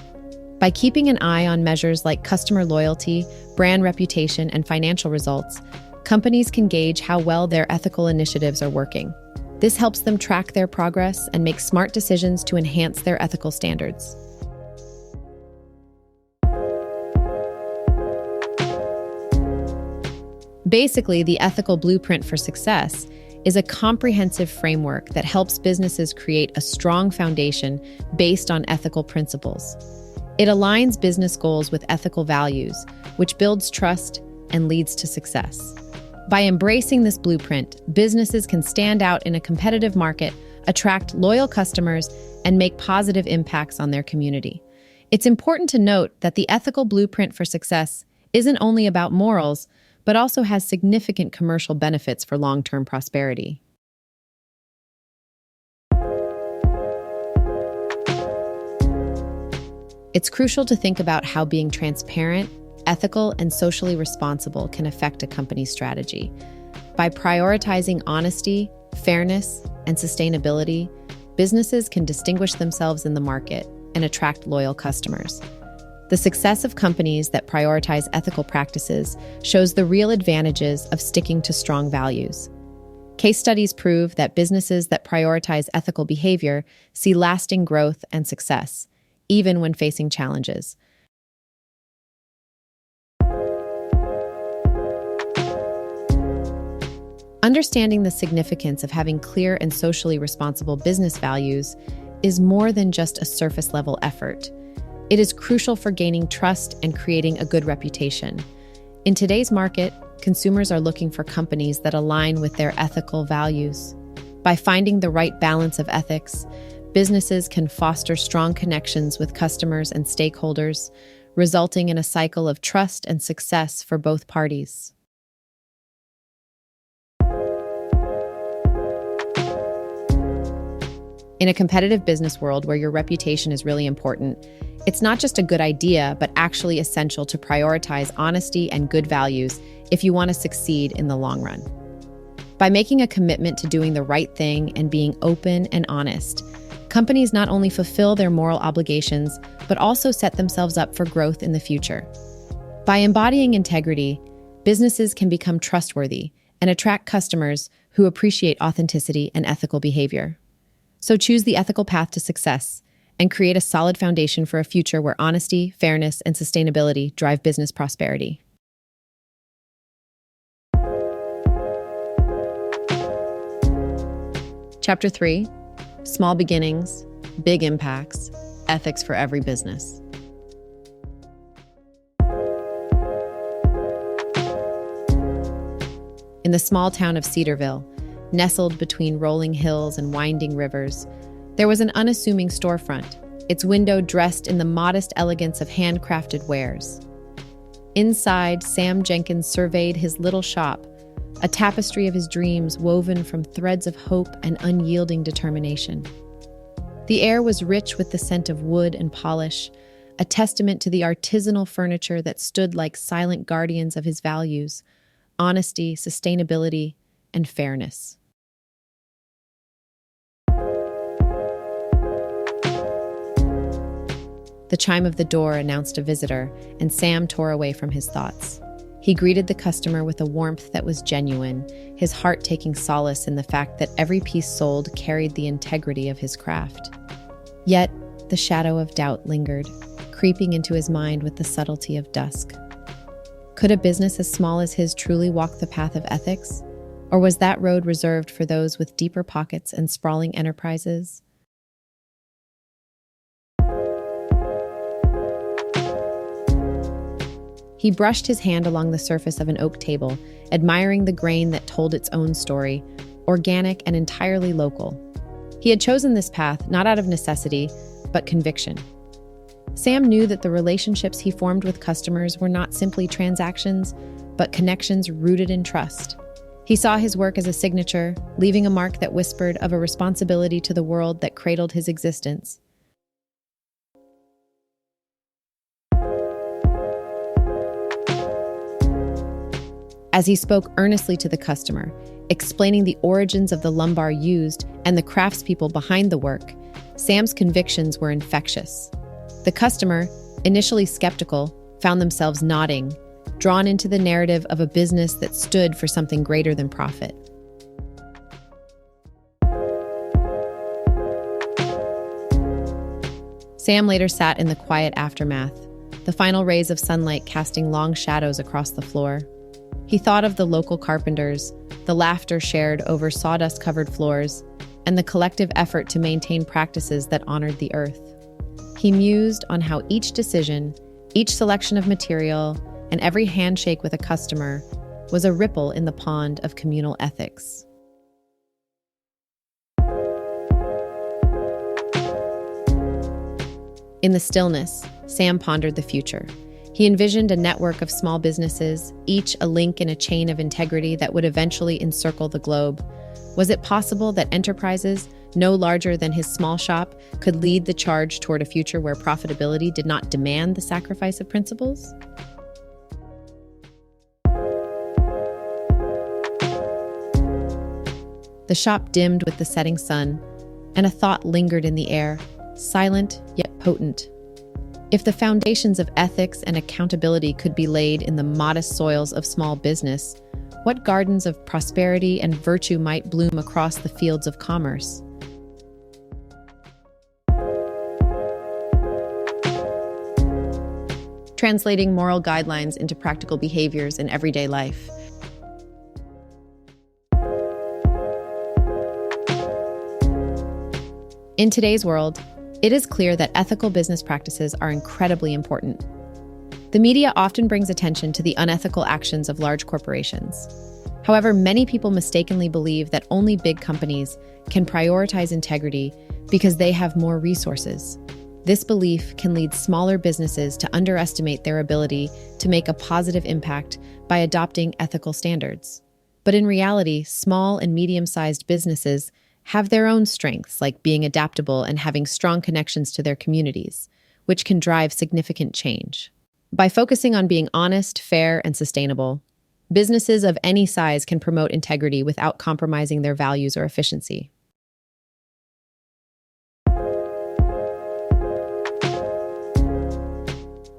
By keeping an eye on measures like customer loyalty, brand reputation, and financial results, companies can gauge how well their ethical initiatives are working. This helps them track their progress and make smart decisions to enhance their ethical standards. Basically, the ethical blueprint for success is a comprehensive framework that helps businesses create a strong foundation based on ethical principles. It aligns business goals with ethical values, which builds trust and leads to success. By embracing this blueprint, businesses can stand out in a competitive market, attract loyal customers, and make positive impacts on their community. It's important to note that the ethical blueprint for success isn't only about morals, but also has significant commercial benefits for long-term prosperity. It's crucial to think about how being transparent, ethical, and socially responsible can affect a company's strategy. By prioritizing honesty, fairness, and sustainability, businesses can distinguish themselves in the market and attract loyal customers. The success of companies that prioritize ethical practices shows the real advantages of sticking to strong values. Case studies prove that businesses that prioritize ethical behavior see lasting growth and success, even when facing challenges. Understanding the significance of having clear and socially responsible business values is more than just a surface-level effort. It is crucial for gaining trust and creating a good reputation. In today's market, consumers are looking for companies that align with their ethical values. By finding the right balance of ethics, businesses can foster strong connections with customers and stakeholders, resulting in a cycle of trust and success for both parties. In a competitive business world where your reputation is really important, it's not just a good idea, but actually essential to prioritize honesty and good values if you want to succeed in the long run. By making a commitment to doing the right thing and being open and honest, companies not only fulfill their moral obligations, but also set themselves up for growth in the future. By embodying integrity, businesses can become trustworthy and attract customers who appreciate authenticity and ethical behavior. So choose the ethical path to success and create a solid foundation for a future where honesty, fairness, and sustainability drive business prosperity. Chapter 3: Small Beginnings, Big Impacts, Ethics for Every Business. In the small town of Cedarville, nestled between rolling hills and winding rivers, there was an unassuming storefront, its window dressed in the modest elegance of handcrafted wares. Inside, Sam Jenkins surveyed his little shop, a tapestry of his dreams woven from threads of hope and unyielding determination. The air was rich with the scent of wood and polish, a testament to the artisanal furniture that stood like silent guardians of his values: honesty, sustainability, and fairness. The chime of the door announced a visitor, and Sam tore away from his thoughts. He greeted the customer with a warmth that was genuine, his heart taking solace in the fact that every piece sold carried the integrity of his craft. Yet, the shadow of doubt lingered, creeping into his mind with the subtlety of dusk. Could a business as small as his truly walk the path of ethics? Or was that road reserved for those with deeper pockets and sprawling enterprises? He brushed his hand along the surface of an oak table, admiring the grain that told its own story, organic and entirely local. He had chosen this path not out of necessity, but conviction. Sam knew that the relationships he formed with customers were not simply transactions, but connections rooted in trust. He saw his work as a signature, leaving a mark that whispered of a responsibility to the world that cradled his existence. As he spoke earnestly to the customer, explaining the origins of the lumbar used and the craftspeople behind the work, Sam's convictions were infectious. The customer, initially skeptical, found themselves nodding, drawn into the narrative of a business that stood for something greater than profit. Sam later sat in the quiet aftermath, the final rays of sunlight casting long shadows across the floor. He thought of the local carpenters, the laughter shared over sawdust-covered floors, and the collective effort to maintain practices that honored the earth. He mused on how each decision, each selection of material, and every handshake with a customer was a ripple in the pond of communal ethics. In the stillness, Sam pondered the future. He envisioned a network of small businesses, each a link in a chain of integrity that would eventually encircle the globe. Was it possible that enterprises, no larger than his small shop, could lead the charge toward a future where profitability did not demand the sacrifice of principles? The shop dimmed with the setting sun, and a thought lingered in the air, silent yet potent. If the foundations of ethics and accountability could be laid in the modest soils of small business, what gardens of prosperity and virtue might bloom across the fields of commerce? Translating moral guidelines into practical behaviors in everyday life. In today's world, it is clear that ethical business practices are incredibly important. The media often brings attention to the unethical actions of large corporations. However, many people mistakenly believe that only big companies can prioritize integrity because they have more resources. This belief can lead smaller businesses to underestimate their ability to make a positive impact by adopting ethical standards. But in reality, small and medium-sized businesses have their own strengths, like being adaptable and having strong connections to their communities, which can drive significant change. By focusing on being honest, fair, and sustainable, businesses of any size can promote integrity without compromising their values or efficiency.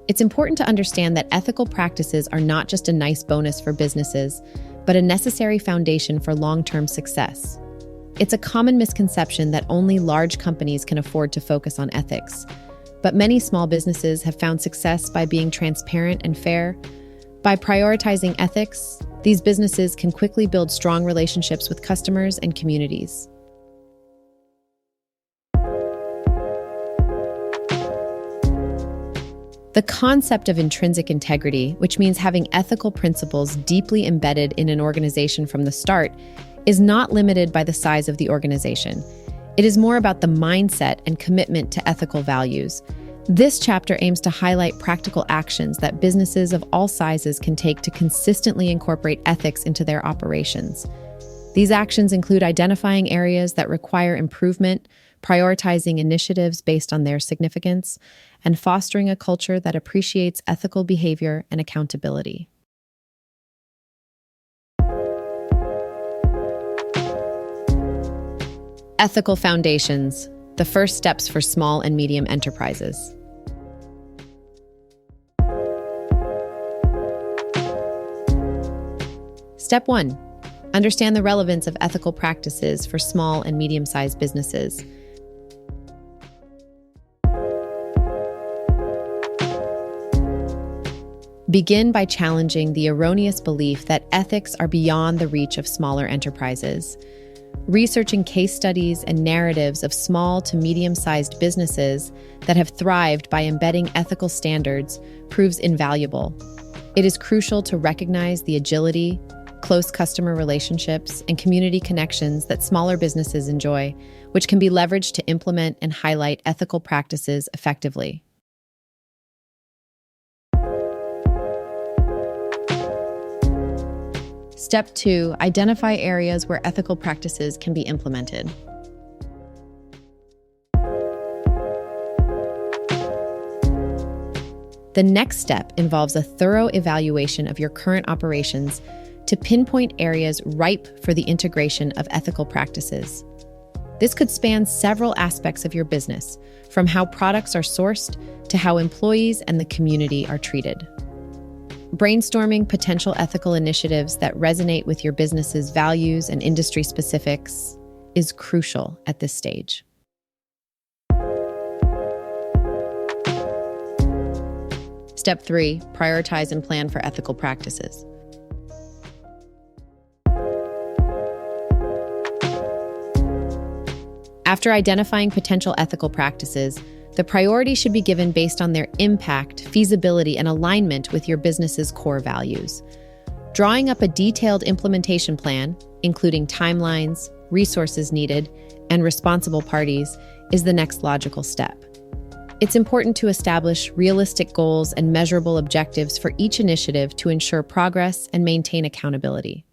It's important to understand that ethical practices are not just a nice bonus for businesses, but a necessary foundation for long-term success. It's a common misconception that only large companies can afford to focus on ethics, but many small businesses have found success by being transparent and fair. By prioritizing ethics, these businesses can quickly build strong relationships with customers and communities. The concept of intrinsic integrity, which means having ethical principles deeply embedded in an organization from the start, is not limited by the size of the organization. It is more about the mindset and commitment to ethical values. This chapter aims to highlight practical actions that businesses of all sizes can take to consistently incorporate ethics into their operations. These actions include identifying areas that require improvement, prioritizing initiatives based on their significance, and fostering a culture that appreciates ethical behavior and accountability. Ethical foundations, the first steps for small and medium enterprises. Step 1. Understand the relevance of ethical practices for small and medium-sized businesses. Begin by challenging the erroneous belief that ethics are beyond the reach of smaller enterprises. Researching case studies and narratives of small to medium-sized businesses that have thrived by embedding ethical standards proves invaluable. It is crucial to recognize the agility, close customer relationships, and community connections that smaller businesses enjoy, which can be leveraged to implement and highlight ethical practices effectively. Step 2. Identify areas where ethical practices can be implemented. The next step involves a thorough evaluation of your current operations to pinpoint areas ripe for the integration of ethical practices. This could span several aspects of your business, from how products are sourced to how employees and the community are treated. Brainstorming potential ethical initiatives that resonate with your business's values and industry specifics is crucial at this stage. Step 3. Prioritize and plan for ethical practices. After identifying potential ethical practices, the priority should be given based on their impact, feasibility, and alignment with your business's core values. Drawing up a detailed implementation plan, including timelines, resources needed, and responsible parties, is the next logical step. It's important to establish realistic goals and measurable objectives for each initiative to ensure progress and maintain accountability.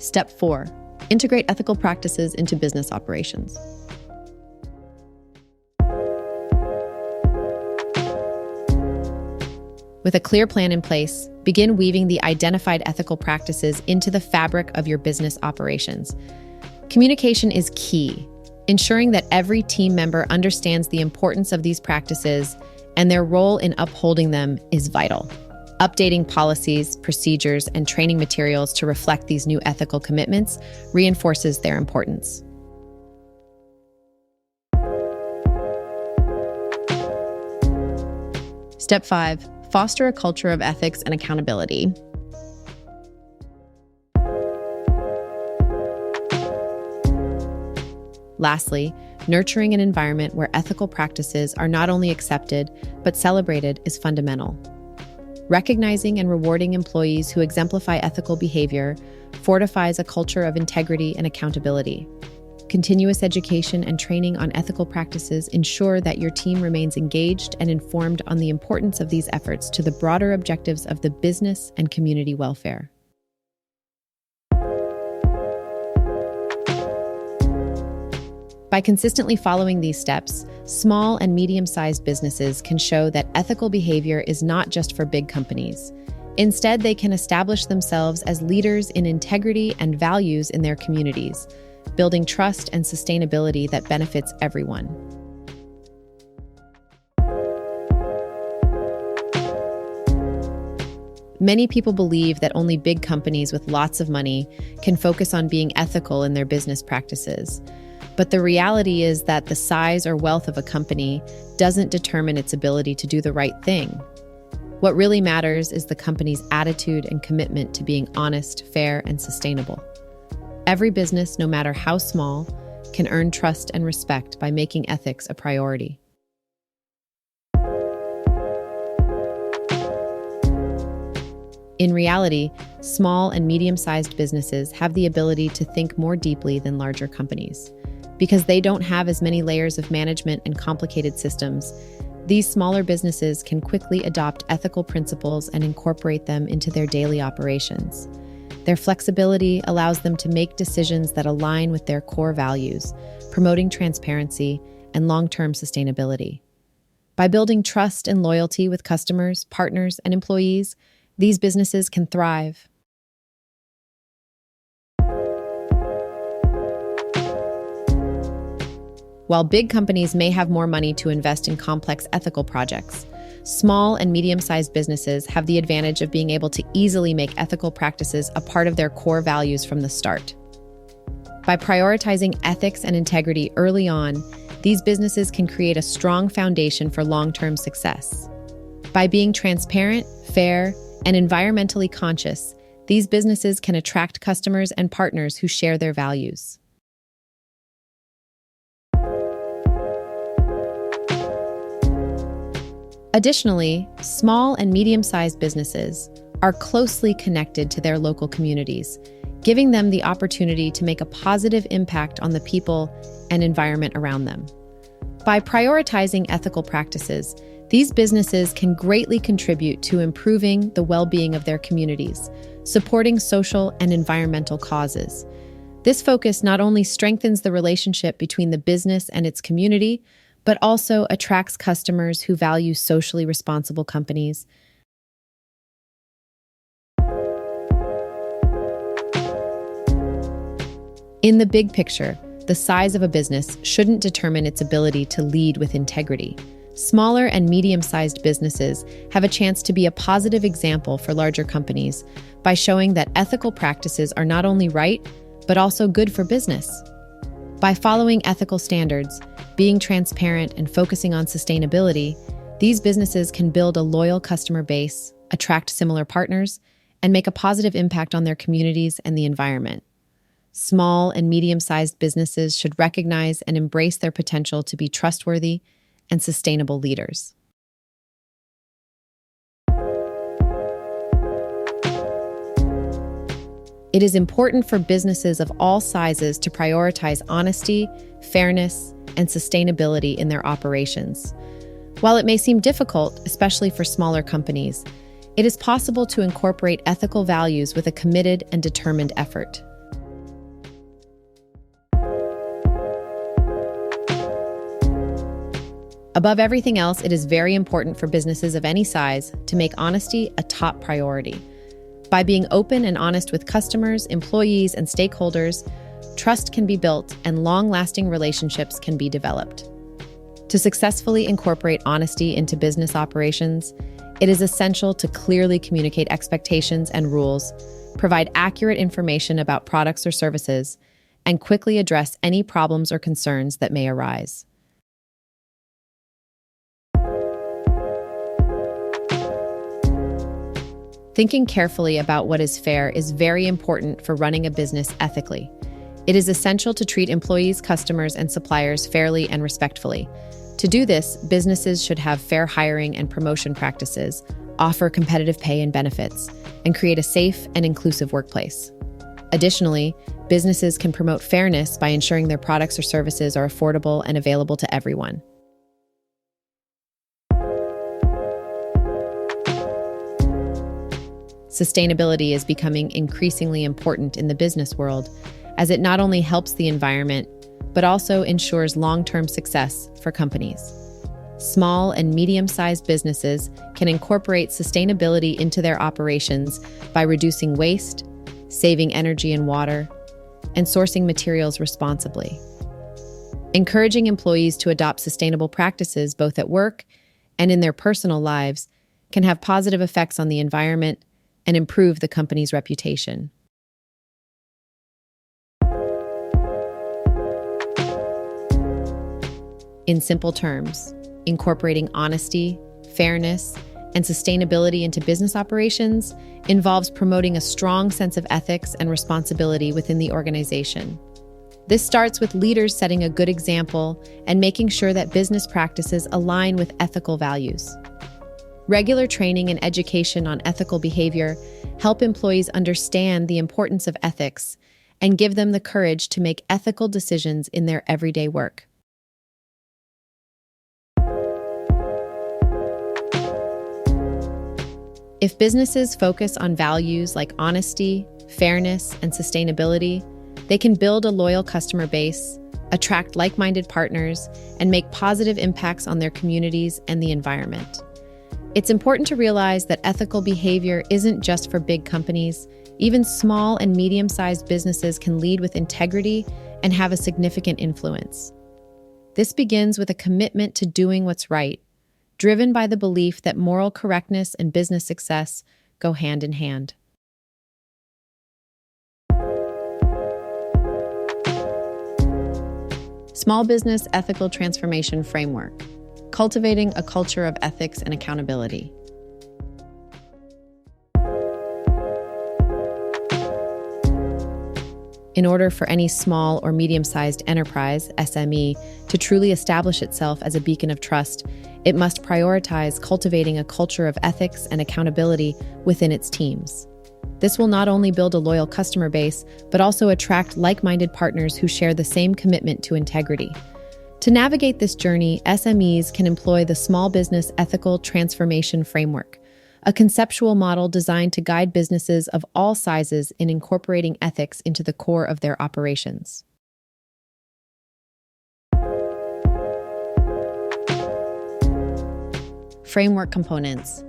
Step 4. Integrate ethical practices into business operations. With a clear plan in place, begin weaving the identified ethical practices into the fabric of your business operations. Communication is key, ensuring that every team member understands the importance of these practices and their role in upholding them is vital. Updating policies, procedures, and training materials to reflect these new ethical commitments reinforces their importance. Step 5. Foster a culture of ethics and accountability. Lastly, nurturing an environment where ethical practices are not only accepted, but celebrated is fundamental. Recognizing and rewarding employees who exemplify ethical behavior fortifies a culture of integrity and accountability. Continuous education and training on ethical practices ensure that your team remains engaged and informed on the importance of these efforts to the broader objectives of the business and community welfare. By consistently following these steps, small and medium-sized businesses can show that ethical behavior is not just for big companies. Instead, they can establish themselves as leaders in integrity and values in their communities, building trust and sustainability that benefits everyone. Many people believe that only big companies with lots of money can focus on being ethical in their business practices. But the reality is that the size or wealth of a company doesn't determine its ability to do the right thing. What really matters is the company's attitude and commitment to being honest, fair, and sustainable. Every business, no matter how small, can earn trust and respect by making ethics a priority. In reality, small and medium-sized businesses have the ability to think more deeply than larger companies. Because they don't have as many layers of management and complicated systems, these smaller businesses can quickly adopt ethical principles and incorporate them into their daily operations. Their flexibility allows them to make decisions that align with their core values, promoting transparency and long-term sustainability. By building trust and loyalty with customers, partners, and employees, these businesses can thrive. While big companies may have more money to invest in complex ethical projects, small and medium-sized businesses have the advantage of being able to easily make ethical practices a part of their core values from the start. By prioritizing ethics and integrity early on, these businesses can create a strong foundation for long-term success. By being transparent, fair, and environmentally conscious, these businesses can attract customers and partners who share their values. Additionally, small and medium-sized businesses are closely connected to their local communities, giving them the opportunity to make a positive impact on the people and environment around them. By prioritizing ethical practices, these businesses can greatly contribute to improving the well-being of their communities, supporting social and environmental causes. This focus not only strengthens the relationship between the business and its community, but also attracts customers who value socially responsible companies. In the big picture, the size of a business shouldn't determine its ability to lead with integrity. Smaller and medium-sized businesses have a chance to be a positive example for larger companies by showing that ethical practices are not only right, but also good for business. By following ethical standards, being transparent, and focusing on sustainability, these businesses can build a loyal customer base, attract similar partners, and make a positive impact on their communities and the environment. Small and medium-sized businesses should recognize and embrace their potential to be trustworthy and sustainable leaders. It is important for businesses of all sizes to prioritize honesty, fairness, and sustainability in their operations. While it may seem difficult, especially for smaller companies, it is possible to incorporate ethical values with a committed and determined effort. Above everything else, it is very important for businesses of any size to make honesty a top priority. By being open and honest with customers, employees, and stakeholders, trust can be built and long-lasting relationships can be developed. To successfully incorporate honesty into business operations, it is essential to clearly communicate expectations and rules, provide accurate information about products or services, and quickly address any problems or concerns that may arise. Thinking carefully about what is fair is very important for running a business ethically. It is essential to treat employees, customers, and suppliers fairly and respectfully. To do this, businesses should have fair hiring and promotion practices, offer competitive pay and benefits, and create a safe and inclusive workplace. Additionally, businesses can promote fairness by ensuring their products or services are affordable and available to everyone. Sustainability is becoming increasingly important in the business world, as it not only helps the environment, but also ensures long-term success for companies. Small and medium-sized businesses can incorporate sustainability into their operations by reducing waste, saving energy and water, and sourcing materials responsibly. Encouraging employees to adopt sustainable practices both at work and in their personal lives can have positive effects on the environment and improve the company's reputation. In simple terms, incorporating honesty, fairness, and sustainability into business operations involves promoting a strong sense of ethics and responsibility within the organization. This starts with leaders setting a good example and making sure that business practices align with ethical values. Regular training and education on ethical behavior help employees understand the importance of ethics and give them the courage to make ethical decisions in their everyday work. If businesses focus on values like honesty, fairness, and sustainability, they can build a loyal customer base, attract like-minded partners, and make positive impacts on their communities and the environment. It's important to realize that ethical behavior isn't just for big companies. Even small and medium-sized businesses can lead with integrity and have a significant influence. This begins with a commitment to doing what's right, driven by the belief that moral correctness and business success go hand in hand. Small Business Ethical Transformation Framework: cultivating a culture of ethics and accountability. In order for any small or medium-sized enterprise, SME, to truly establish itself as a beacon of trust, it must prioritize cultivating a culture of ethics and accountability within its teams. This will not only build a loyal customer base, but also attract like-minded partners who share the same commitment to integrity. To navigate this journey, SMEs can employ the Small Business Ethical Transformation Framework, a conceptual model designed to guide businesses of all sizes in incorporating ethics into the core of their operations. Framework components.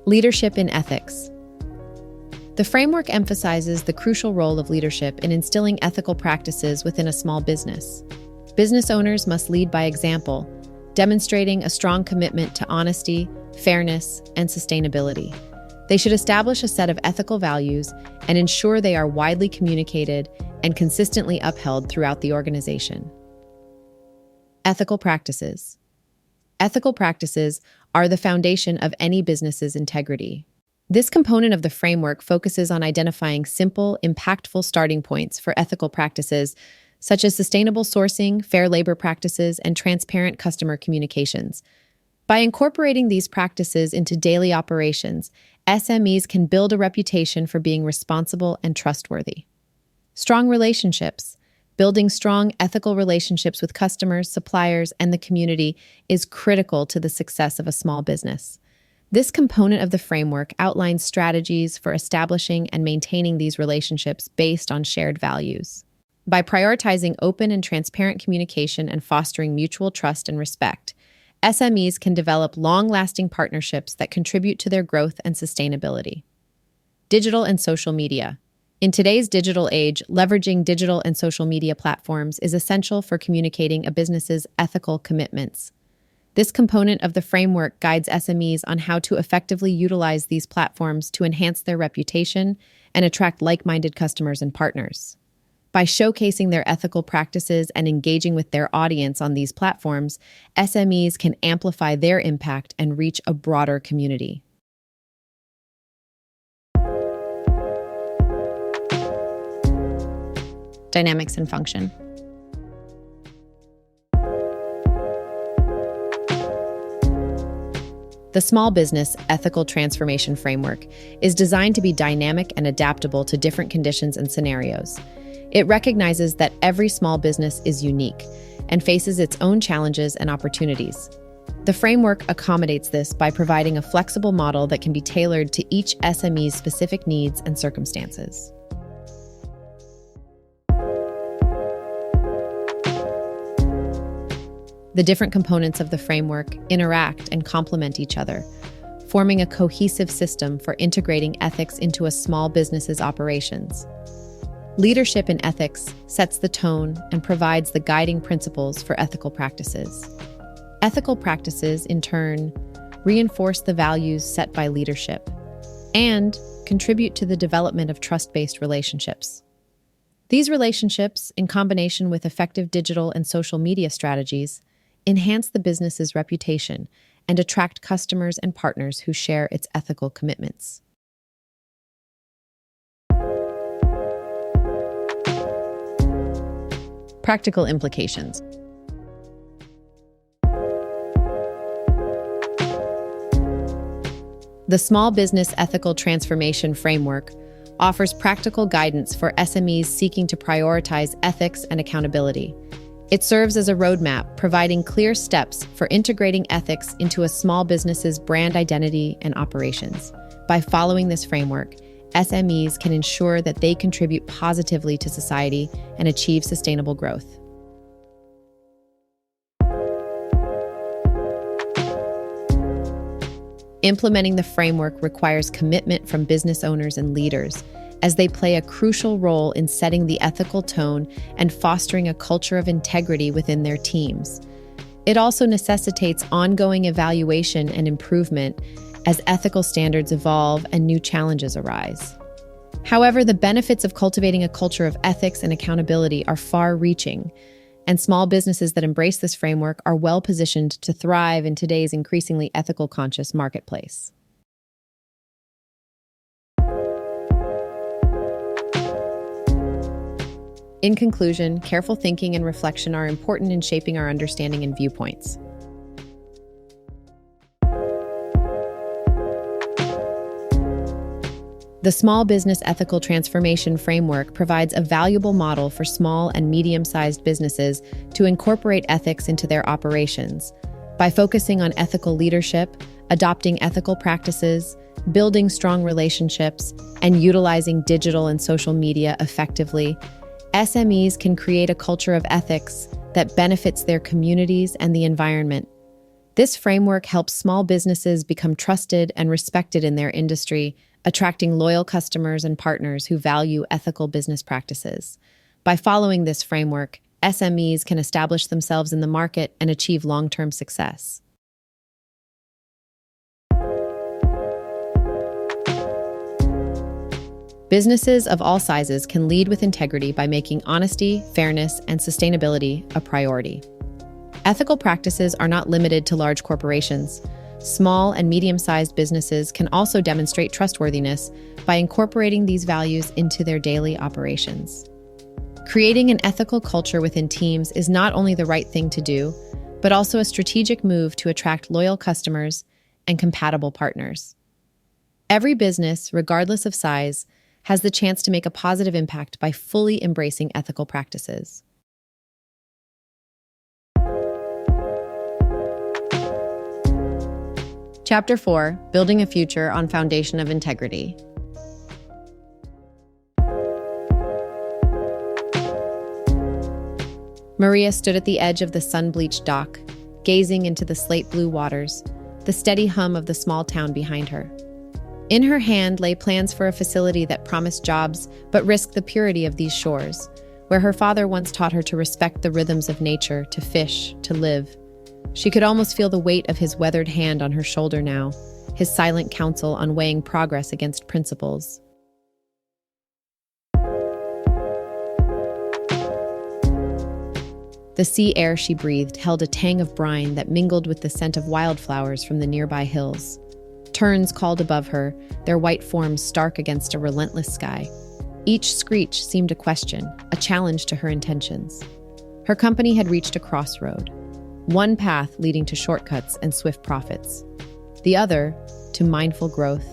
Leadership in ethics. The framework emphasizes the crucial role of leadership in instilling ethical practices within a small business. Business owners must lead by example, demonstrating a strong commitment to honesty, fairness, and sustainability. They should establish a set of ethical values and ensure they are widely communicated and consistently upheld throughout the organization. Ethical practices. Ethical practices are the foundation of any business's integrity. This component of the framework focuses on identifying simple, impactful starting points for ethical practices, such as sustainable sourcing, fair labor practices, and transparent customer communications. By incorporating these practices into daily operations, SMEs can build a reputation for being responsible and trustworthy. Strong relationships. Building strong ethical relationships with customers, suppliers, and the community is critical to the success of a small business. This component of the framework outlines strategies for establishing and maintaining these relationships based on shared values. By prioritizing open and transparent communication and fostering mutual trust and respect, SMEs can develop long-lasting partnerships that contribute to their growth and sustainability. Digital and social media. In today's digital age, leveraging digital and social media platforms is essential for communicating a business's ethical commitments. This component of the framework guides SMEs on how to effectively utilize these platforms to enhance their reputation and attract like-minded customers and partners. By showcasing their ethical practices and engaging with their audience on these platforms, SMEs can amplify their impact and reach a broader community. Dynamics and function. The Small Business Ethical Transformation Framework is designed to be dynamic and adaptable to different conditions and scenarios. It recognizes that every small business is unique and faces its own challenges and opportunities. The framework accommodates this by providing a flexible model that can be tailored to each SME's specific needs and circumstances. The different components of the framework interact and complement each other, forming a cohesive system for integrating ethics into a small business's operations. Leadership in ethics sets the tone and provides the guiding principles for ethical practices. Ethical practices, in turn, reinforce the values set by leadership and contribute to the development of trust-based relationships. These relationships, in combination with effective digital and social media strategies, enhance the business's reputation and attract customers and partners who share its ethical commitments. Practical implications. The Small Business Ethical Transformation Framework offers practical guidance for SMEs seeking to prioritize ethics and accountability. It serves as a roadmap, providing clear steps for integrating ethics into a small business's brand identity and operations. By following this framework, SMEs can ensure that they contribute positively to society and achieve sustainable growth. Implementing the framework requires commitment from business owners and leaders, as they play a crucial role in setting the ethical tone and fostering a culture of integrity within their teams. It also necessitates ongoing evaluation and improvement as ethical standards evolve and new challenges arise. However, the benefits of cultivating a culture of ethics and accountability are far-reaching, and small businesses that embrace this framework are well-positioned to thrive in today's increasingly ethical-conscious marketplace. In conclusion, careful thinking and reflection are important in shaping our understanding and viewpoints. The Small Business Ethical Transformation Framework provides a valuable model for small and medium-sized businesses to incorporate ethics into their operations. By focusing on ethical leadership, adopting ethical practices, building strong relationships, and utilizing digital and social media effectively, SMEs can create a culture of ethics that benefits their communities and the environment. This framework helps small businesses become trusted and respected in their industry, attracting loyal customers and partners who value ethical business practices. By following this framework, SMEs can establish themselves in the market and achieve long-term success. Businesses of all sizes can lead with integrity by making honesty, fairness, and sustainability a priority. Ethical practices are not limited to large corporations. Small and medium-sized businesses can also demonstrate trustworthiness by incorporating these values into their daily operations. Creating an ethical culture within teams is not only the right thing to do, but also a strategic move to attract loyal customers and compatible partners. Every business, regardless of size, has the chance to make a positive impact by fully embracing ethical practices. Chapter 4: Building a Future on Foundation of Integrity. Maria stood at the edge of the sun-bleached dock, gazing into the slate-blue waters, the steady hum of the small town behind her. In her hand lay plans for a facility that promised jobs but risked the purity of these shores, where her father once taught her to respect the rhythms of nature, to fish, to live. She could almost feel the weight of his weathered hand on her shoulder now, his silent counsel on weighing progress against principles. The sea air she breathed held a tang of brine that mingled with the scent of wildflowers from the nearby hills. Terns called above her, their white forms stark against a relentless sky. Each screech seemed a question, a challenge to her intentions. Her company had reached a crossroad. One path leading to shortcuts and swift profits. The other, to mindful growth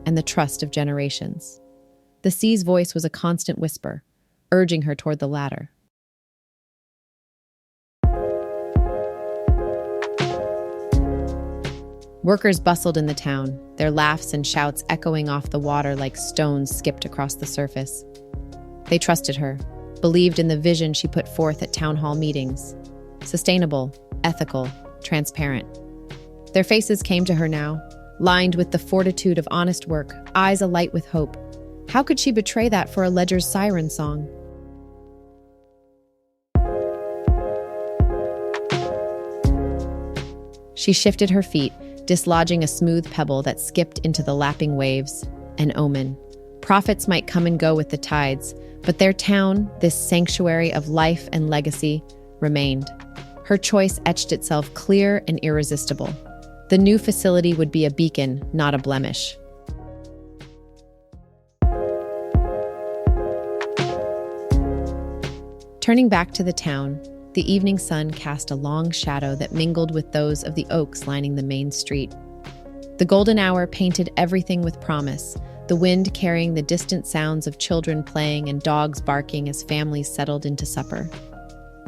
and the trust of generations. The sea's voice was a constant whisper, urging her toward the latter. Workers bustled in the town, their laughs and shouts echoing off the water like stones skipped across the surface. They trusted her, believed in the vision she put forth at town hall meetings. Sustainable, ethical, transparent. Their faces came to her now, lined with the fortitude of honest work, eyes alight with hope. How could she betray that for a ledger's siren song? She shifted her feet, dislodging a smooth pebble that skipped into the lapping waves, an omen. Profits might come and go with the tides, but their town, this sanctuary of life and legacy, remained. Her choice etched itself clear and irresistible. The new facility would be a beacon, not a blemish. Turning back to the town, the evening sun cast a long shadow that mingled with those of the oaks lining the main street. The golden hour painted everything with promise, the wind carrying the distant sounds of children playing and dogs barking as families settled into supper.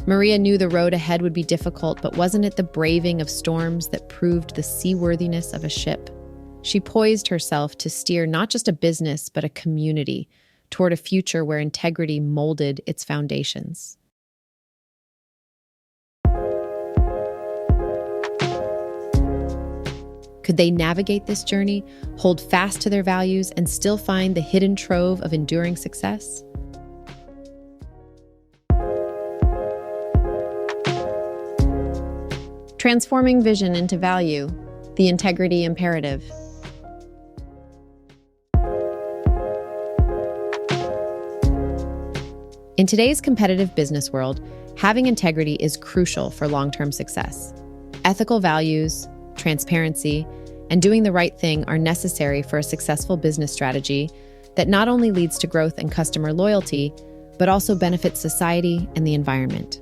Maria knew the road ahead would be difficult, but wasn't it the braving of storms that proved the seaworthiness of a ship? She poised herself to steer not just a business, but a community toward a future where integrity molded its foundations. Could they navigate this journey, hold fast to their values, and still find the hidden trove of enduring success? Transforming vision into value, the integrity imperative. In today's competitive business world, having integrity is crucial for long-term success. Ethical values, transparency, and doing the right thing are necessary for a successful business strategy that not only leads to growth and customer loyalty, but also benefits society and the environment.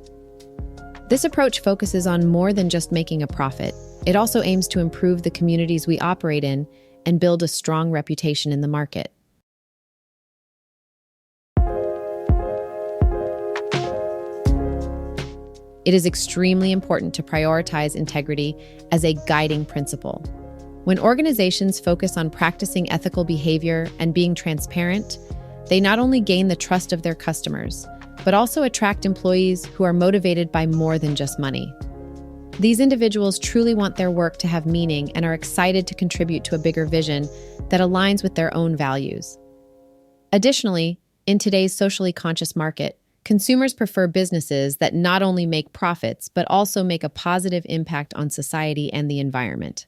This approach focuses on more than just making a profit. It also aims to improve the communities we operate in and build a strong reputation in the market. It is extremely important to prioritize integrity as a guiding principle. When organizations focus on practicing ethical behavior and being transparent, they not only gain the trust of their customers, but also attract employees who are motivated by more than just money. These individuals truly want their work to have meaning and are excited to contribute to a bigger vision that aligns with their own values. Additionally, in today's socially conscious market, consumers prefer businesses that not only make profits, but also make a positive impact on society and the environment.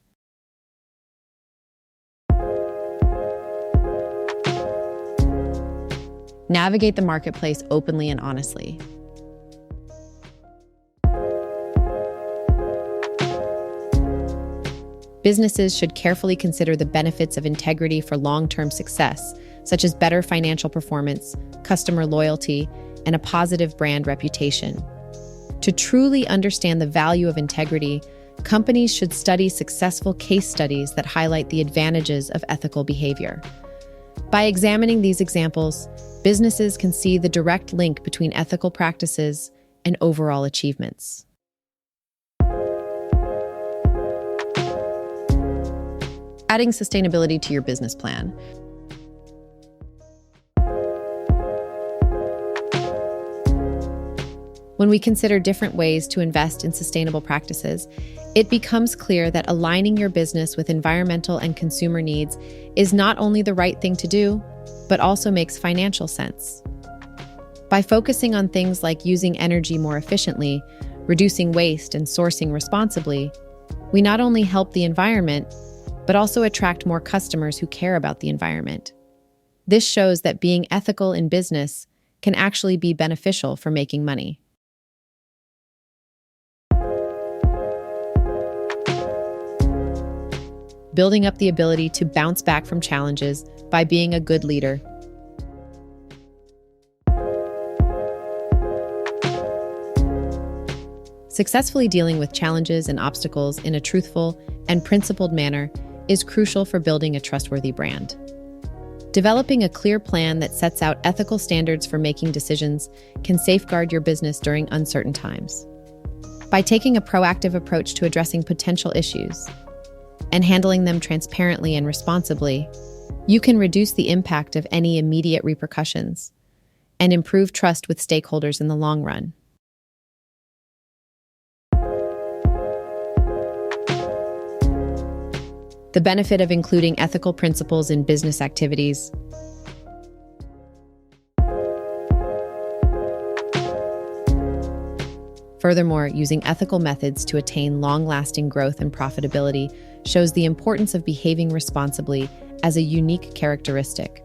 Navigate the marketplace openly and honestly. Businesses should carefully consider the benefits of integrity for long-term success, such as better financial performance, customer loyalty, and a positive brand reputation. To truly understand the value of integrity, companies should study successful case studies that highlight the advantages of ethical behavior. By examining these examples, businesses can see the direct link between ethical practices and overall achievements. Adding sustainability to your business plan. When we consider different ways to invest in sustainable practices, it becomes clear that aligning your business with environmental and consumer needs is not only the right thing to do, but also makes financial sense. By focusing on things like using energy more efficiently, reducing waste, and sourcing responsibly, we not only help the environment, but also attract more customers who care about the environment. This shows that being ethical in business can actually be beneficial for making money. Building up the ability to bounce back from challenges by being a good leader. Successfully dealing with challenges and obstacles in a truthful and principled manner is crucial for building a trustworthy brand. Developing a clear plan that sets out ethical standards for making decisions can safeguard your business during uncertain times. By taking a proactive approach to addressing potential issues and handling them transparently and responsibly, you can reduce the impact of any immediate repercussions and improve trust with stakeholders in the long run. The benefit of including ethical principles in business activities. Furthermore, using ethical methods to attain long-lasting growth and profitability shows the importance of behaving responsibly as a unique characteristic.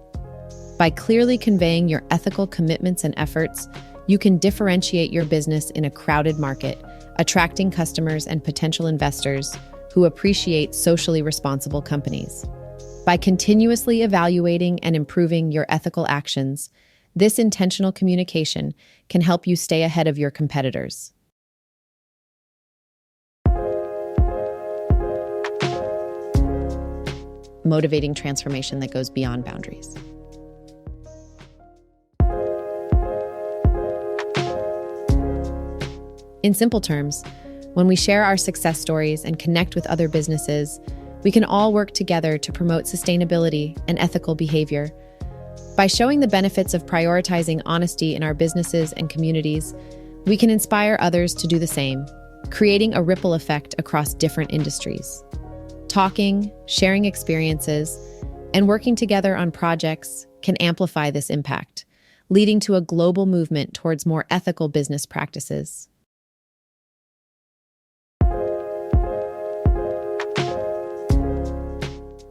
By clearly conveying your ethical commitments and efforts, you can differentiate your business in a crowded market, attracting customers and potential investors who appreciate socially responsible companies. By continuously evaluating and improving your ethical actions, this intentional communication can help you stay ahead of your competitors. Motivating transformation that goes beyond boundaries. In simple terms, when we share our success stories and connect with other businesses, we can all work together to promote sustainability and ethical behavior. By showing the benefits of prioritizing honesty in our businesses and communities, we can inspire others to do the same, creating a ripple effect across different industries. Talking, sharing experiences, and working together on projects can amplify this impact, leading to a global movement towards more ethical business practices.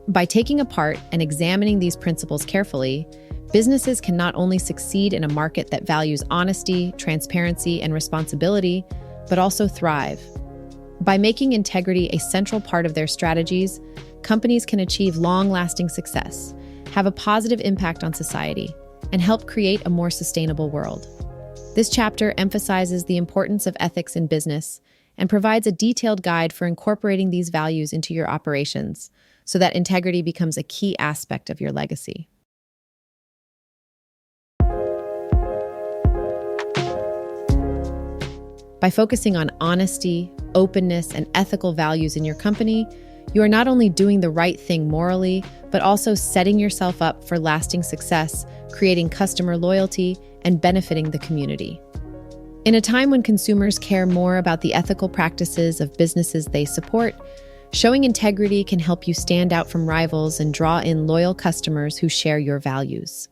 By taking apart and examining these principles carefully, businesses can not only succeed in a market that values honesty, transparency, and responsibility, but also thrive. By making integrity a central part of their strategies, companies can achieve long-lasting success, have a positive impact on society, and help create a more sustainable world. This chapter emphasizes the importance of ethics in business and provides a detailed guide for incorporating these values into your operations, so that integrity becomes a key aspect of your legacy. By focusing on honesty, openness, and ethical values in your company, you are not only doing the right thing morally, but also setting yourself up for lasting success, creating customer loyalty, and benefiting the community. In a time when consumers care more about the ethical practices of businesses they support, showing integrity can help you stand out from rivals and draw in loyal customers who share your values.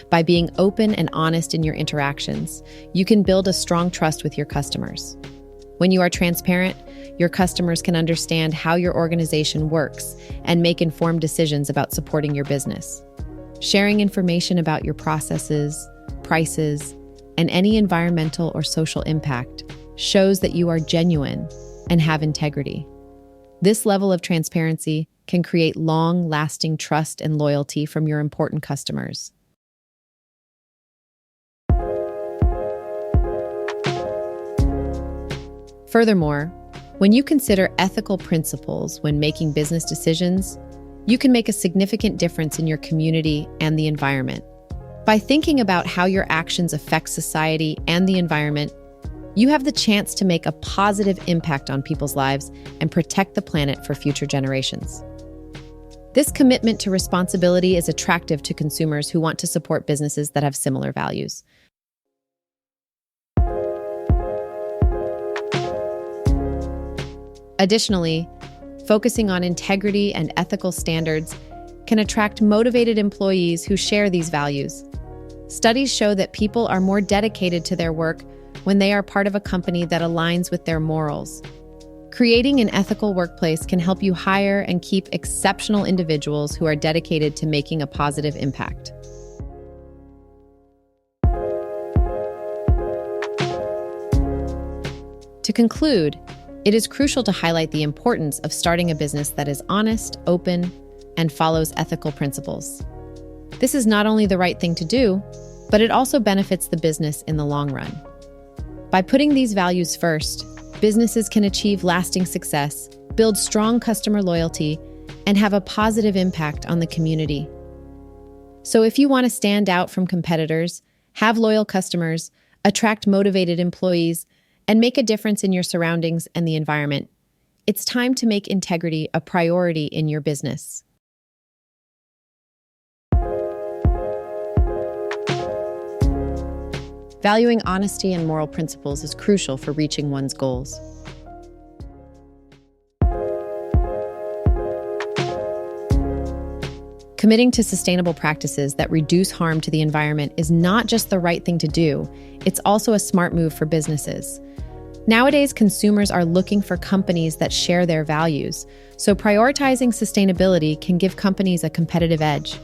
By being open and honest in your interactions, you can build a strong trust with your customers. When you are transparent, your customers can understand how your organization works and make informed decisions about supporting your business. Sharing information about your processes, prices, and any environmental or social impact shows that you are genuine and have integrity. This level of transparency can create long-lasting trust and loyalty from your important customers. Furthermore, when you consider ethical principles when making business decisions, you can make a significant difference in your community and the environment. By thinking about how your actions affect society and the environment, you have the chance to make a positive impact on people's lives and protect the planet for future generations. This commitment to responsibility is attractive to consumers who want to support businesses that have similar values. Additionally, focusing on integrity and ethical standards can attract motivated employees who share these values. Studies show that people are more dedicated to their work when they are part of a company that aligns with their morals. Creating an ethical workplace can help you hire and keep exceptional individuals who are dedicated to making a positive impact. To conclude, it is crucial to highlight the importance of starting a business that is honest, open, and follows ethical principles. This is not only the right thing to do, but it also benefits the business in the long run. By putting these values first, businesses can achieve lasting success, build strong customer loyalty, and have a positive impact on the community. So if you want to stand out from competitors, have loyal customers, attract motivated employees, and make a difference in your surroundings and the environment, it's time to make integrity a priority in your business. Valuing honesty and moral principles is crucial for reaching one's goals. Committing to sustainable practices that reduce harm to the environment is not just the right thing to do, it's also a smart move for businesses. Nowadays, consumers are looking for companies that share their values, so prioritizing sustainability can give companies a competitive edge.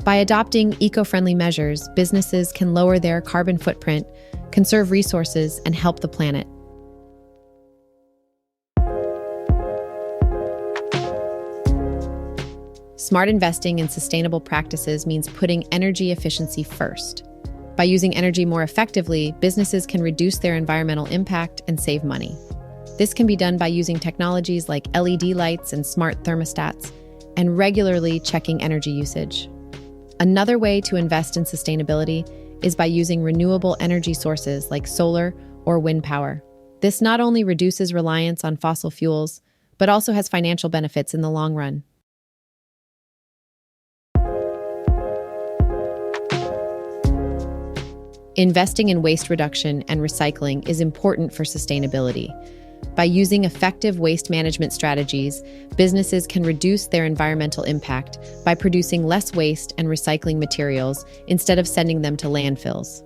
By adopting eco-friendly measures, businesses can lower their carbon footprint, conserve resources, and help the planet. Smart investing in sustainable practices means putting energy efficiency first. By using energy more effectively, businesses can reduce their environmental impact and save money. This can be done by using technologies like LED lights and smart thermostats, and regularly checking energy usage. Another way to invest in sustainability is by using renewable energy sources like solar or wind power. This not only reduces reliance on fossil fuels, but also has financial benefits in the long run. Investing in waste reduction and recycling is important for sustainability. By using effective waste management strategies, businesses can reduce their environmental impact by producing less waste and recycling materials instead of sending them to landfills.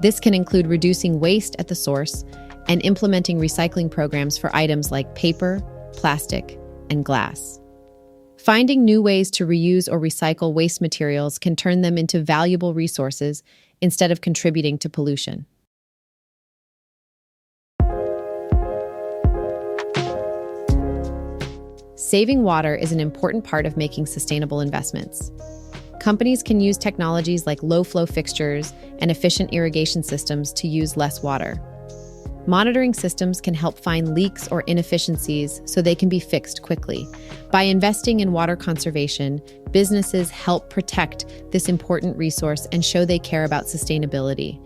This can include reducing waste at the source and implementing recycling programs for items like paper, plastic, and glass. Finding new ways to reuse or recycle waste materials can turn them into valuable resources instead of contributing to pollution. Saving water is an important part of making sustainable investments. Companies can use technologies like low-flow fixtures and efficient irrigation systems to use less water. Monitoring systems can help find leaks or inefficiencies so they can be fixed quickly. By investing in water conservation, businesses help protect this important resource and show they care about sustainability.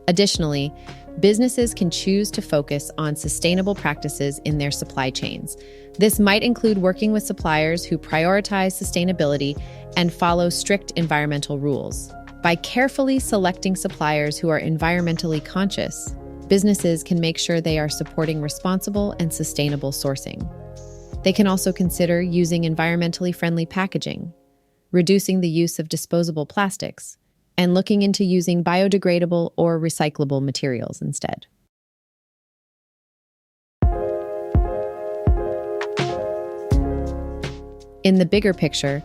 Additionally, businesses can choose to focus on sustainable practices in their supply chains. This might include working with suppliers who prioritize sustainability and follow strict environmental rules. By carefully selecting suppliers who are environmentally conscious, businesses can make sure they are supporting responsible and sustainable sourcing. They can also consider using environmentally friendly packaging, reducing the use of disposable plastics, and looking into using biodegradable or recyclable materials instead. In the bigger picture,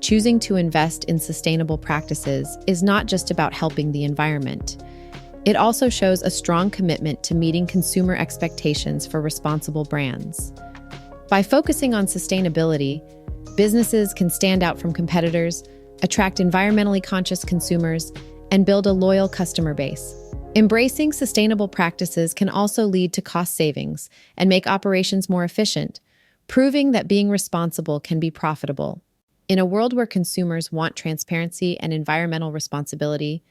choosing to invest in sustainable practices is not just about helping the environment. It also shows a strong commitment to meeting consumer expectations for responsible brands. By focusing on sustainability, businesses can stand out from competitors, attract environmentally conscious consumers, and build a loyal customer base. Embracing sustainable practices can also lead to cost savings and make operations more efficient, proving that being responsible can be profitable. In a world where consumers want transparency and environmental responsibility,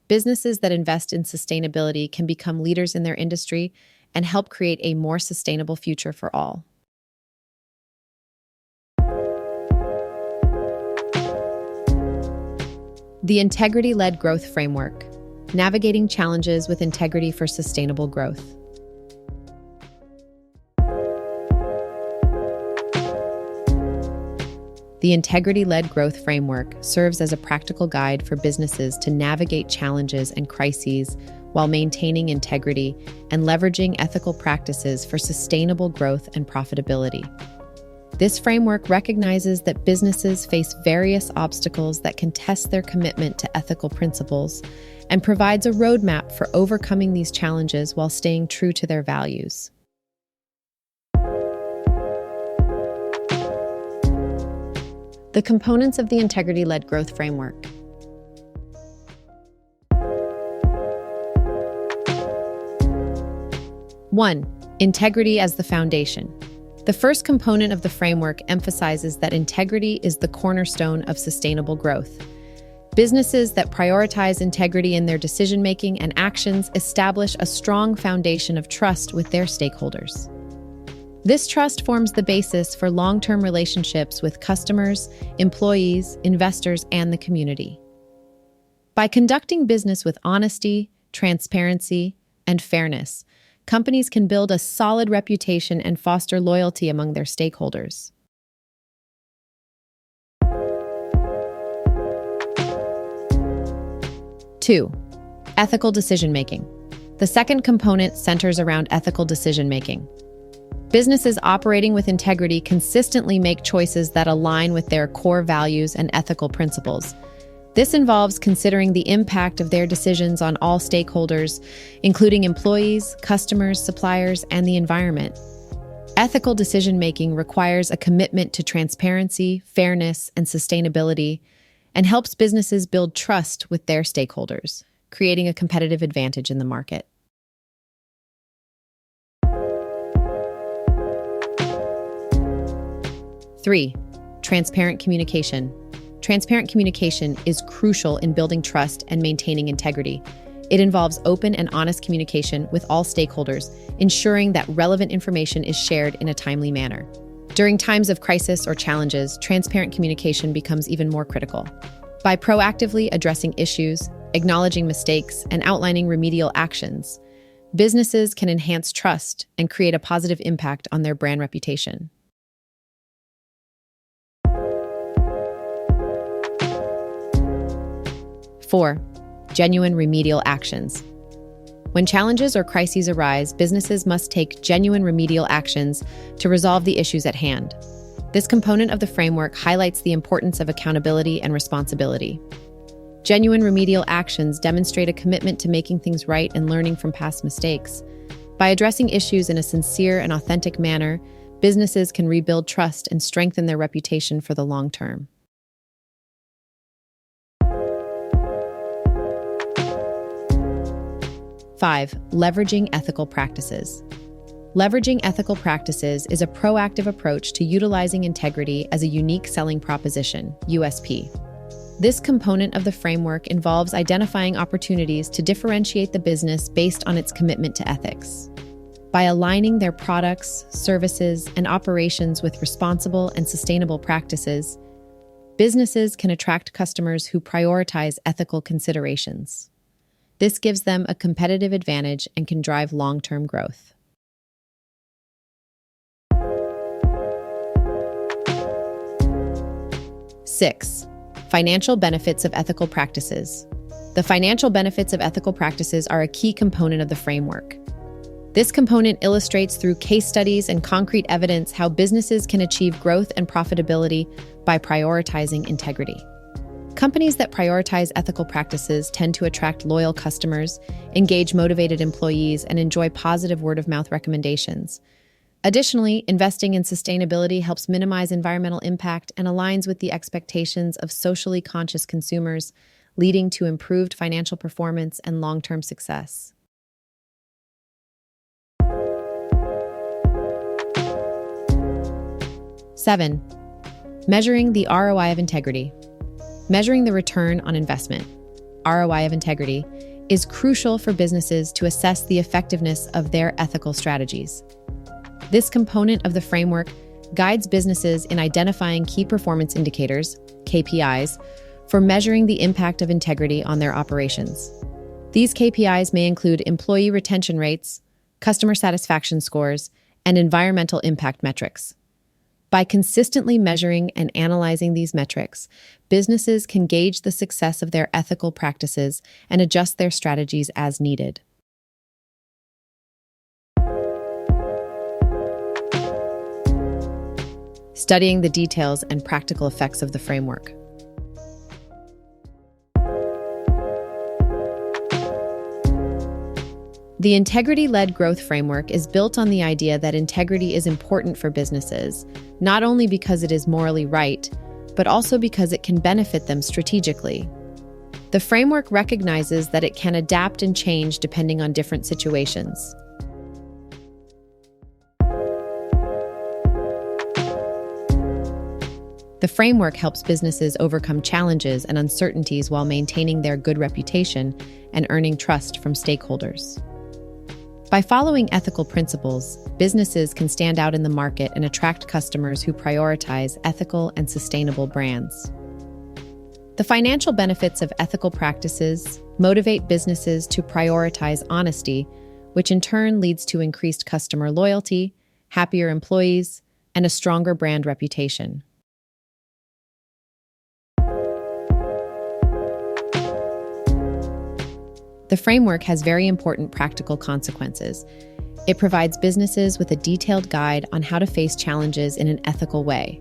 businesses that invest in sustainability can become leaders in their industry and help create a more sustainable future for all. The Integrity-Led Growth Framework: Navigating Challenges with Integrity for Sustainable Growth. The Integrity-Led Growth Framework serves as a practical guide for businesses to navigate challenges and crises while maintaining integrity and leveraging ethical practices for sustainable growth and profitability. This framework recognizes that businesses face various obstacles that can test their commitment to ethical principles and provides a roadmap for overcoming these challenges while staying true to their values. The components of the Integrity-Led Growth Framework. One, integrity as the foundation. The first component of the framework emphasizes that integrity is the cornerstone of sustainable growth. Businesses that prioritize integrity in their decision-making and actions establish a strong foundation of trust with their stakeholders. This trust forms the basis for long-term relationships with customers, employees, investors, and the community. By conducting business with honesty, transparency, and fairness, companies can build a solid reputation and foster loyalty among their stakeholders. Two, ethical decision-making. The second component centers around ethical decision-making. Businesses operating with integrity consistently make choices that align with their core values and ethical principles. This involves considering the impact of their decisions on all stakeholders, including employees, customers, suppliers, and the environment. Ethical decision-making requires a commitment to transparency, fairness, and sustainability, and helps businesses build trust with their stakeholders, creating a competitive advantage in the market. Three, transparent communication. Transparent communication is crucial in building trust and maintaining integrity. It involves open and honest communication with all stakeholders, ensuring that relevant information is shared in a timely manner. During times of crisis or challenges, transparent communication becomes even more critical. By proactively addressing issues, acknowledging mistakes, and outlining remedial actions, businesses can enhance trust and create a positive impact on their brand reputation. Four, genuine remedial actions. When challenges or crises arise, businesses must take genuine remedial actions to resolve the issues at hand. This component of the framework highlights the importance of accountability and responsibility. Genuine remedial actions demonstrate a commitment to making things right and learning from past mistakes. By addressing issues in a sincere and authentic manner, businesses can rebuild trust and strengthen their reputation for the long term. Five, leveraging ethical practices. Leveraging ethical practices is a proactive approach to utilizing integrity as a unique selling proposition, USP. This component of the framework involves identifying opportunities to differentiate the business based on its commitment to ethics. By aligning their products, services, and operations with responsible and sustainable practices, businesses can attract customers who prioritize ethical considerations. This gives them a competitive advantage and can drive long-term growth. Six, financial benefits of ethical practices. The financial benefits of ethical practices are a key component of the framework. This component illustrates through case studies and concrete evidence how businesses can achieve growth and profitability by prioritizing integrity. Companies that prioritize ethical practices tend to attract loyal customers, engage motivated employees, and enjoy positive word-of-mouth recommendations. Additionally, investing in sustainability helps minimize environmental impact and aligns with the expectations of socially conscious consumers, leading to improved financial performance and long-term success. Seven, measuring the ROI of integrity. Measuring the return on investment, ROI of integrity, is crucial for businesses to assess the effectiveness of their ethical strategies. This component of the framework guides businesses in identifying key performance indicators, KPIs, for measuring the impact of integrity on their operations. These KPIs may include employee retention rates, customer satisfaction scores, and environmental impact metrics. By consistently measuring and analyzing these metrics, businesses can gauge the success of their ethical practices and adjust their strategies as needed. Studying the details and practical effects of the framework. The integrity-led growth framework is built on the idea that integrity is important for businesses, not only because it is morally right, but also because it can benefit them strategically. The framework recognizes that it can adapt and change depending on different situations. The framework helps businesses overcome challenges and uncertainties while maintaining their good reputation and earning trust from stakeholders. By following ethical principles, businesses can stand out in the market and attract customers who prioritize ethical and sustainable brands. The financial benefits of ethical practices motivate businesses to prioritize honesty, which in turn leads to increased customer loyalty, happier employees, and a stronger brand reputation. The framework has very important practical consequences. It provides businesses with a detailed guide on how to face challenges in an ethical way.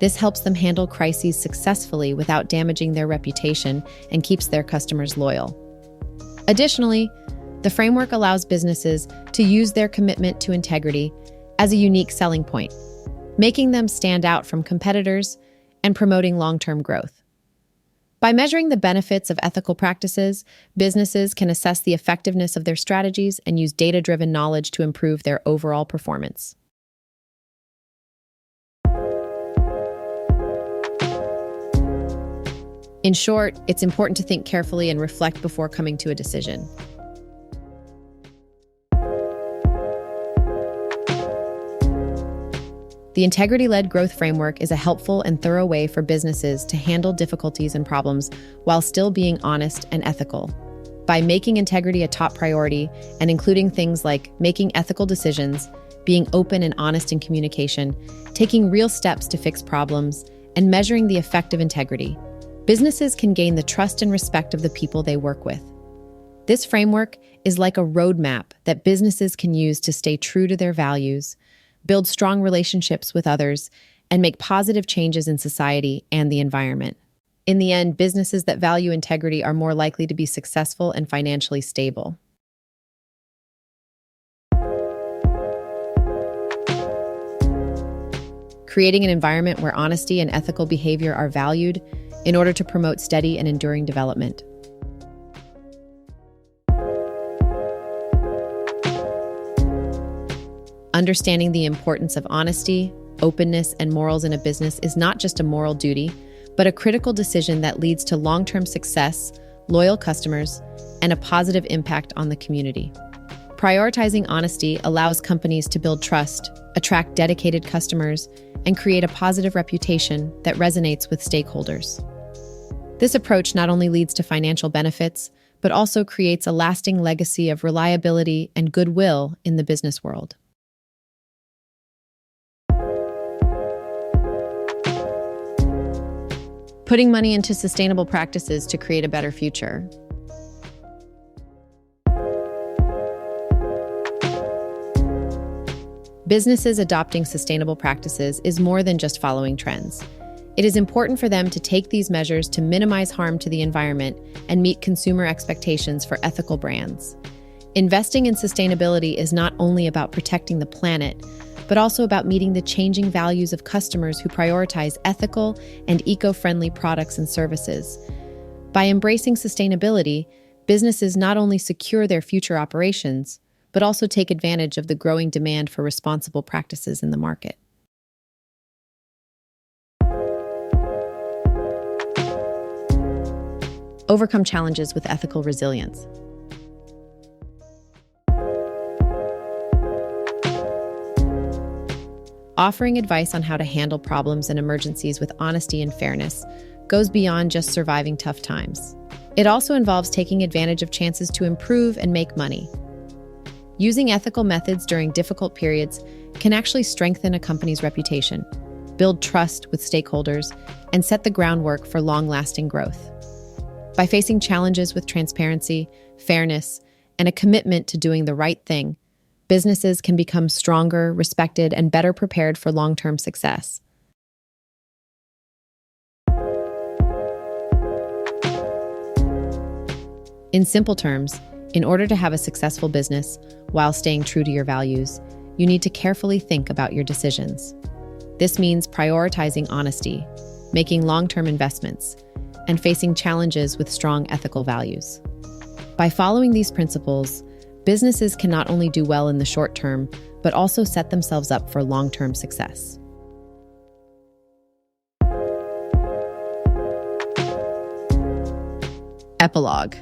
This helps them handle crises successfully without damaging their reputation and keeps their customers loyal. Additionally, the framework allows businesses to use their commitment to integrity as a unique selling point, making them stand out from competitors and promoting long-term growth. By measuring the benefits of ethical practices, businesses can assess the effectiveness of their strategies and use data-driven knowledge to improve their overall performance. In short, it's important to think carefully and reflect before coming to a decision. The integrity-led growth framework is a helpful and thorough way for businesses to handle difficulties and problems while still being honest and ethical. By making integrity a top priority and including things like making ethical decisions, being open and honest in communication, taking real steps to fix problems, and measuring the effect of integrity, businesses can gain the trust and respect of the people they work with. This framework is like a roadmap that businesses can use to stay true to their values, build strong relationships with others, and make positive changes in society and the environment. In the end, businesses that value integrity are more likely to be successful and financially stable. Creating an environment where honesty and ethical behavior are valued in order to promote steady and enduring development. Understanding the importance of honesty, openness, and morals in a business is not just a moral duty, but a critical decision that leads to long-term success, loyal customers, and a positive impact on the community. Prioritizing honesty allows companies to build trust, attract dedicated customers, and create a positive reputation that resonates with stakeholders. This approach not only leads to financial benefits, but also creates a lasting legacy of reliability and goodwill in the business world. Putting money into sustainable practices to create a better future. Businesses adopting sustainable practices is more than just following trends. It is important for them to take these measures to minimize harm to the environment and meet consumer expectations for ethical brands. Investing in sustainability is not only about protecting the planet, but also about meeting the changing values of customers who prioritize ethical and eco-friendly products and services. By embracing sustainability, businesses not only secure their future operations, but also take advantage of the growing demand for responsible practices in the market. Overcome challenges with ethical resilience. Offering advice on how to handle problems and emergencies with honesty and fairness goes beyond just surviving tough times. It also involves taking advantage of chances to improve and make money. Using ethical methods during difficult periods can actually strengthen a company's reputation, build trust with stakeholders, and set the groundwork for long-lasting growth. By facing challenges with transparency, fairness, and a commitment to doing the right thing, businesses can become stronger, respected, and better prepared for long-term success. In simple terms, in order to have a successful business while staying true to your values, you need to carefully think about your decisions. This means prioritizing honesty, making long-term investments, and facing challenges with strong ethical values. By following these principles, businesses can not only do well in the short term, but also set themselves up for long-term success. Epilogue.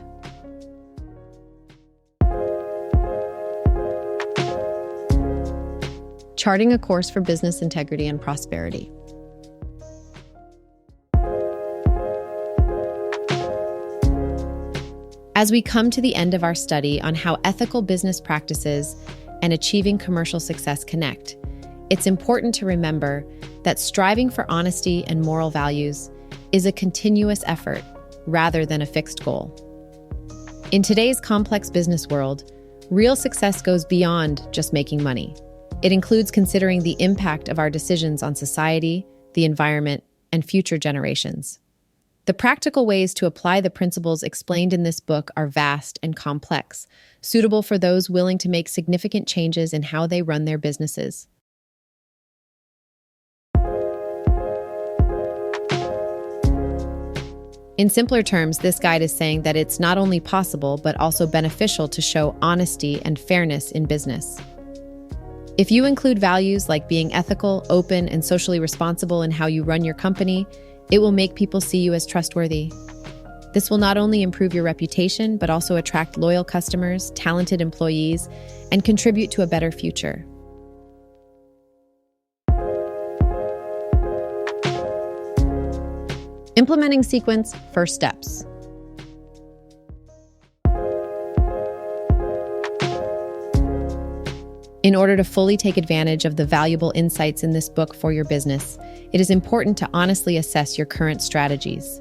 Charting a course for business integrity and prosperity. As we come to the end of our study on how ethical business practices and achieving commercial success connect, it's important to remember that striving for honesty and moral values is a continuous effort rather than a fixed goal. In today's complex business world, real success goes beyond just making money. It includes considering the impact of our decisions on society, the environment, and future generations. The practical ways to apply the principles explained in this book are vast and complex, suitable for those willing to make significant changes in how they run their businesses. In simpler terms, this guide is saying that it's not only possible, but also beneficial to show honesty and fairness in business. If you include values like being ethical, open, and socially responsible in how you run your company, it will make people see you as trustworthy. This will not only improve your reputation, but also attract loyal customers, talented employees, and contribute to a better future. Implementing sequence, first steps. In order to fully take advantage of the valuable insights in this book for your business, it is important to honestly assess your current strategies.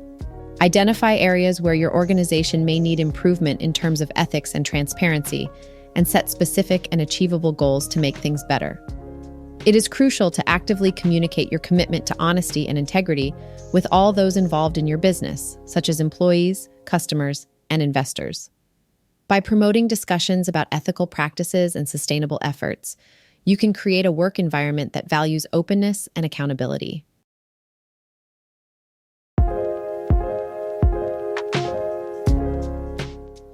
Identify areas where your organization may need improvement in terms of ethics and transparency, and set specific and achievable goals to make things better. It is crucial to actively communicate your commitment to honesty and integrity with all those involved in your business, such as employees, customers, and investors. By promoting discussions about ethical practices and sustainable efforts, you can create a work environment that values openness and accountability.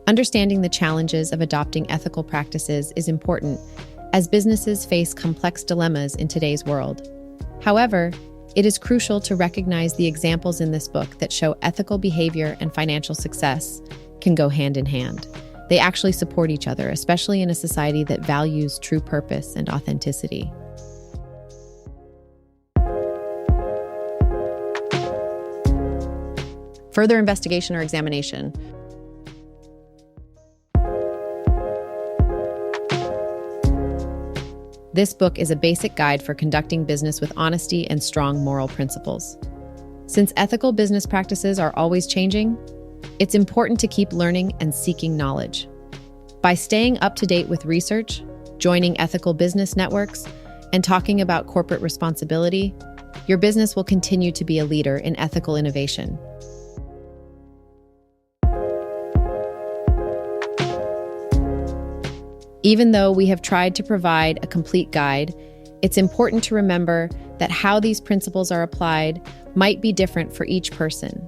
Understanding the challenges of adopting ethical practices is important, as businesses face complex dilemmas in today's world. However, it is crucial to recognize the examples in this book that show ethical behavior and financial success can go hand in hand. They actually support each other, especially in a society that values true purpose and authenticity. Further investigation or examination. This book is a basic guide for conducting business with honesty and strong moral principles. Since ethical business practices are always changing, it's important to keep learning and seeking knowledge. By staying up to date with research, joining ethical business networks, And talking about corporate responsibility, your business will continue to be a leader in ethical innovation. Even though we have tried to provide a complete guide, it's important to remember that how these principles are applied might be different for each person.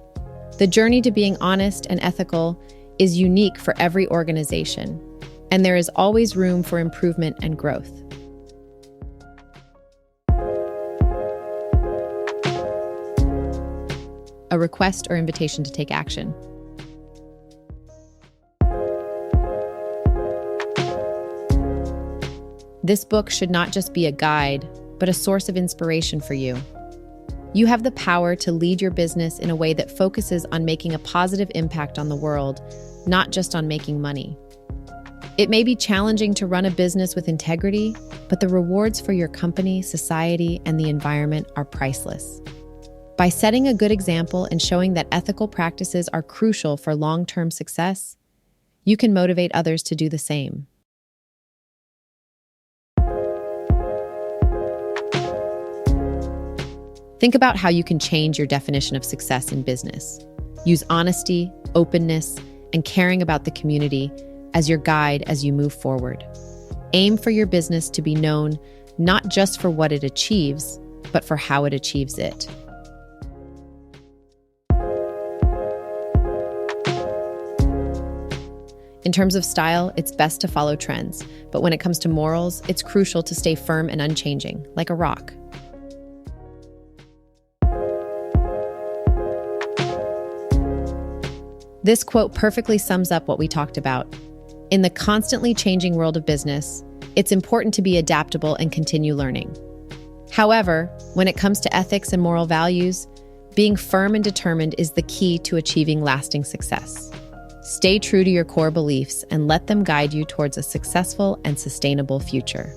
The journey to being honest and ethical is unique for every organization, and there is always room for improvement and growth. A request or invitation to take action. This book should not just be a guide, but a source of inspiration for you. You have the power to lead your business in a way that focuses on making a positive impact on the world, not just on making money. It may be challenging to run a business with integrity, but the rewards for your company, society, and the environment are priceless. By setting a good example and showing that ethical practices are crucial for long-term success, you can motivate others to do the same. Think about how you can change your definition of success in business. Use honesty, openness, and caring about the community as your guide as you move forward. Aim for your business to be known not just for what it achieves, but for how it achieves it. In terms of style, it's best to follow trends, but when it comes to morals, it's crucial to stay firm and unchanging, like a rock. This quote perfectly sums up what we talked about. In the constantly changing world of business, it's important to be adaptable and continue learning. However, when it comes to ethics and moral values, being firm and determined is the key to achieving lasting success. Stay true to your core beliefs and let them guide you towards a successful and sustainable future.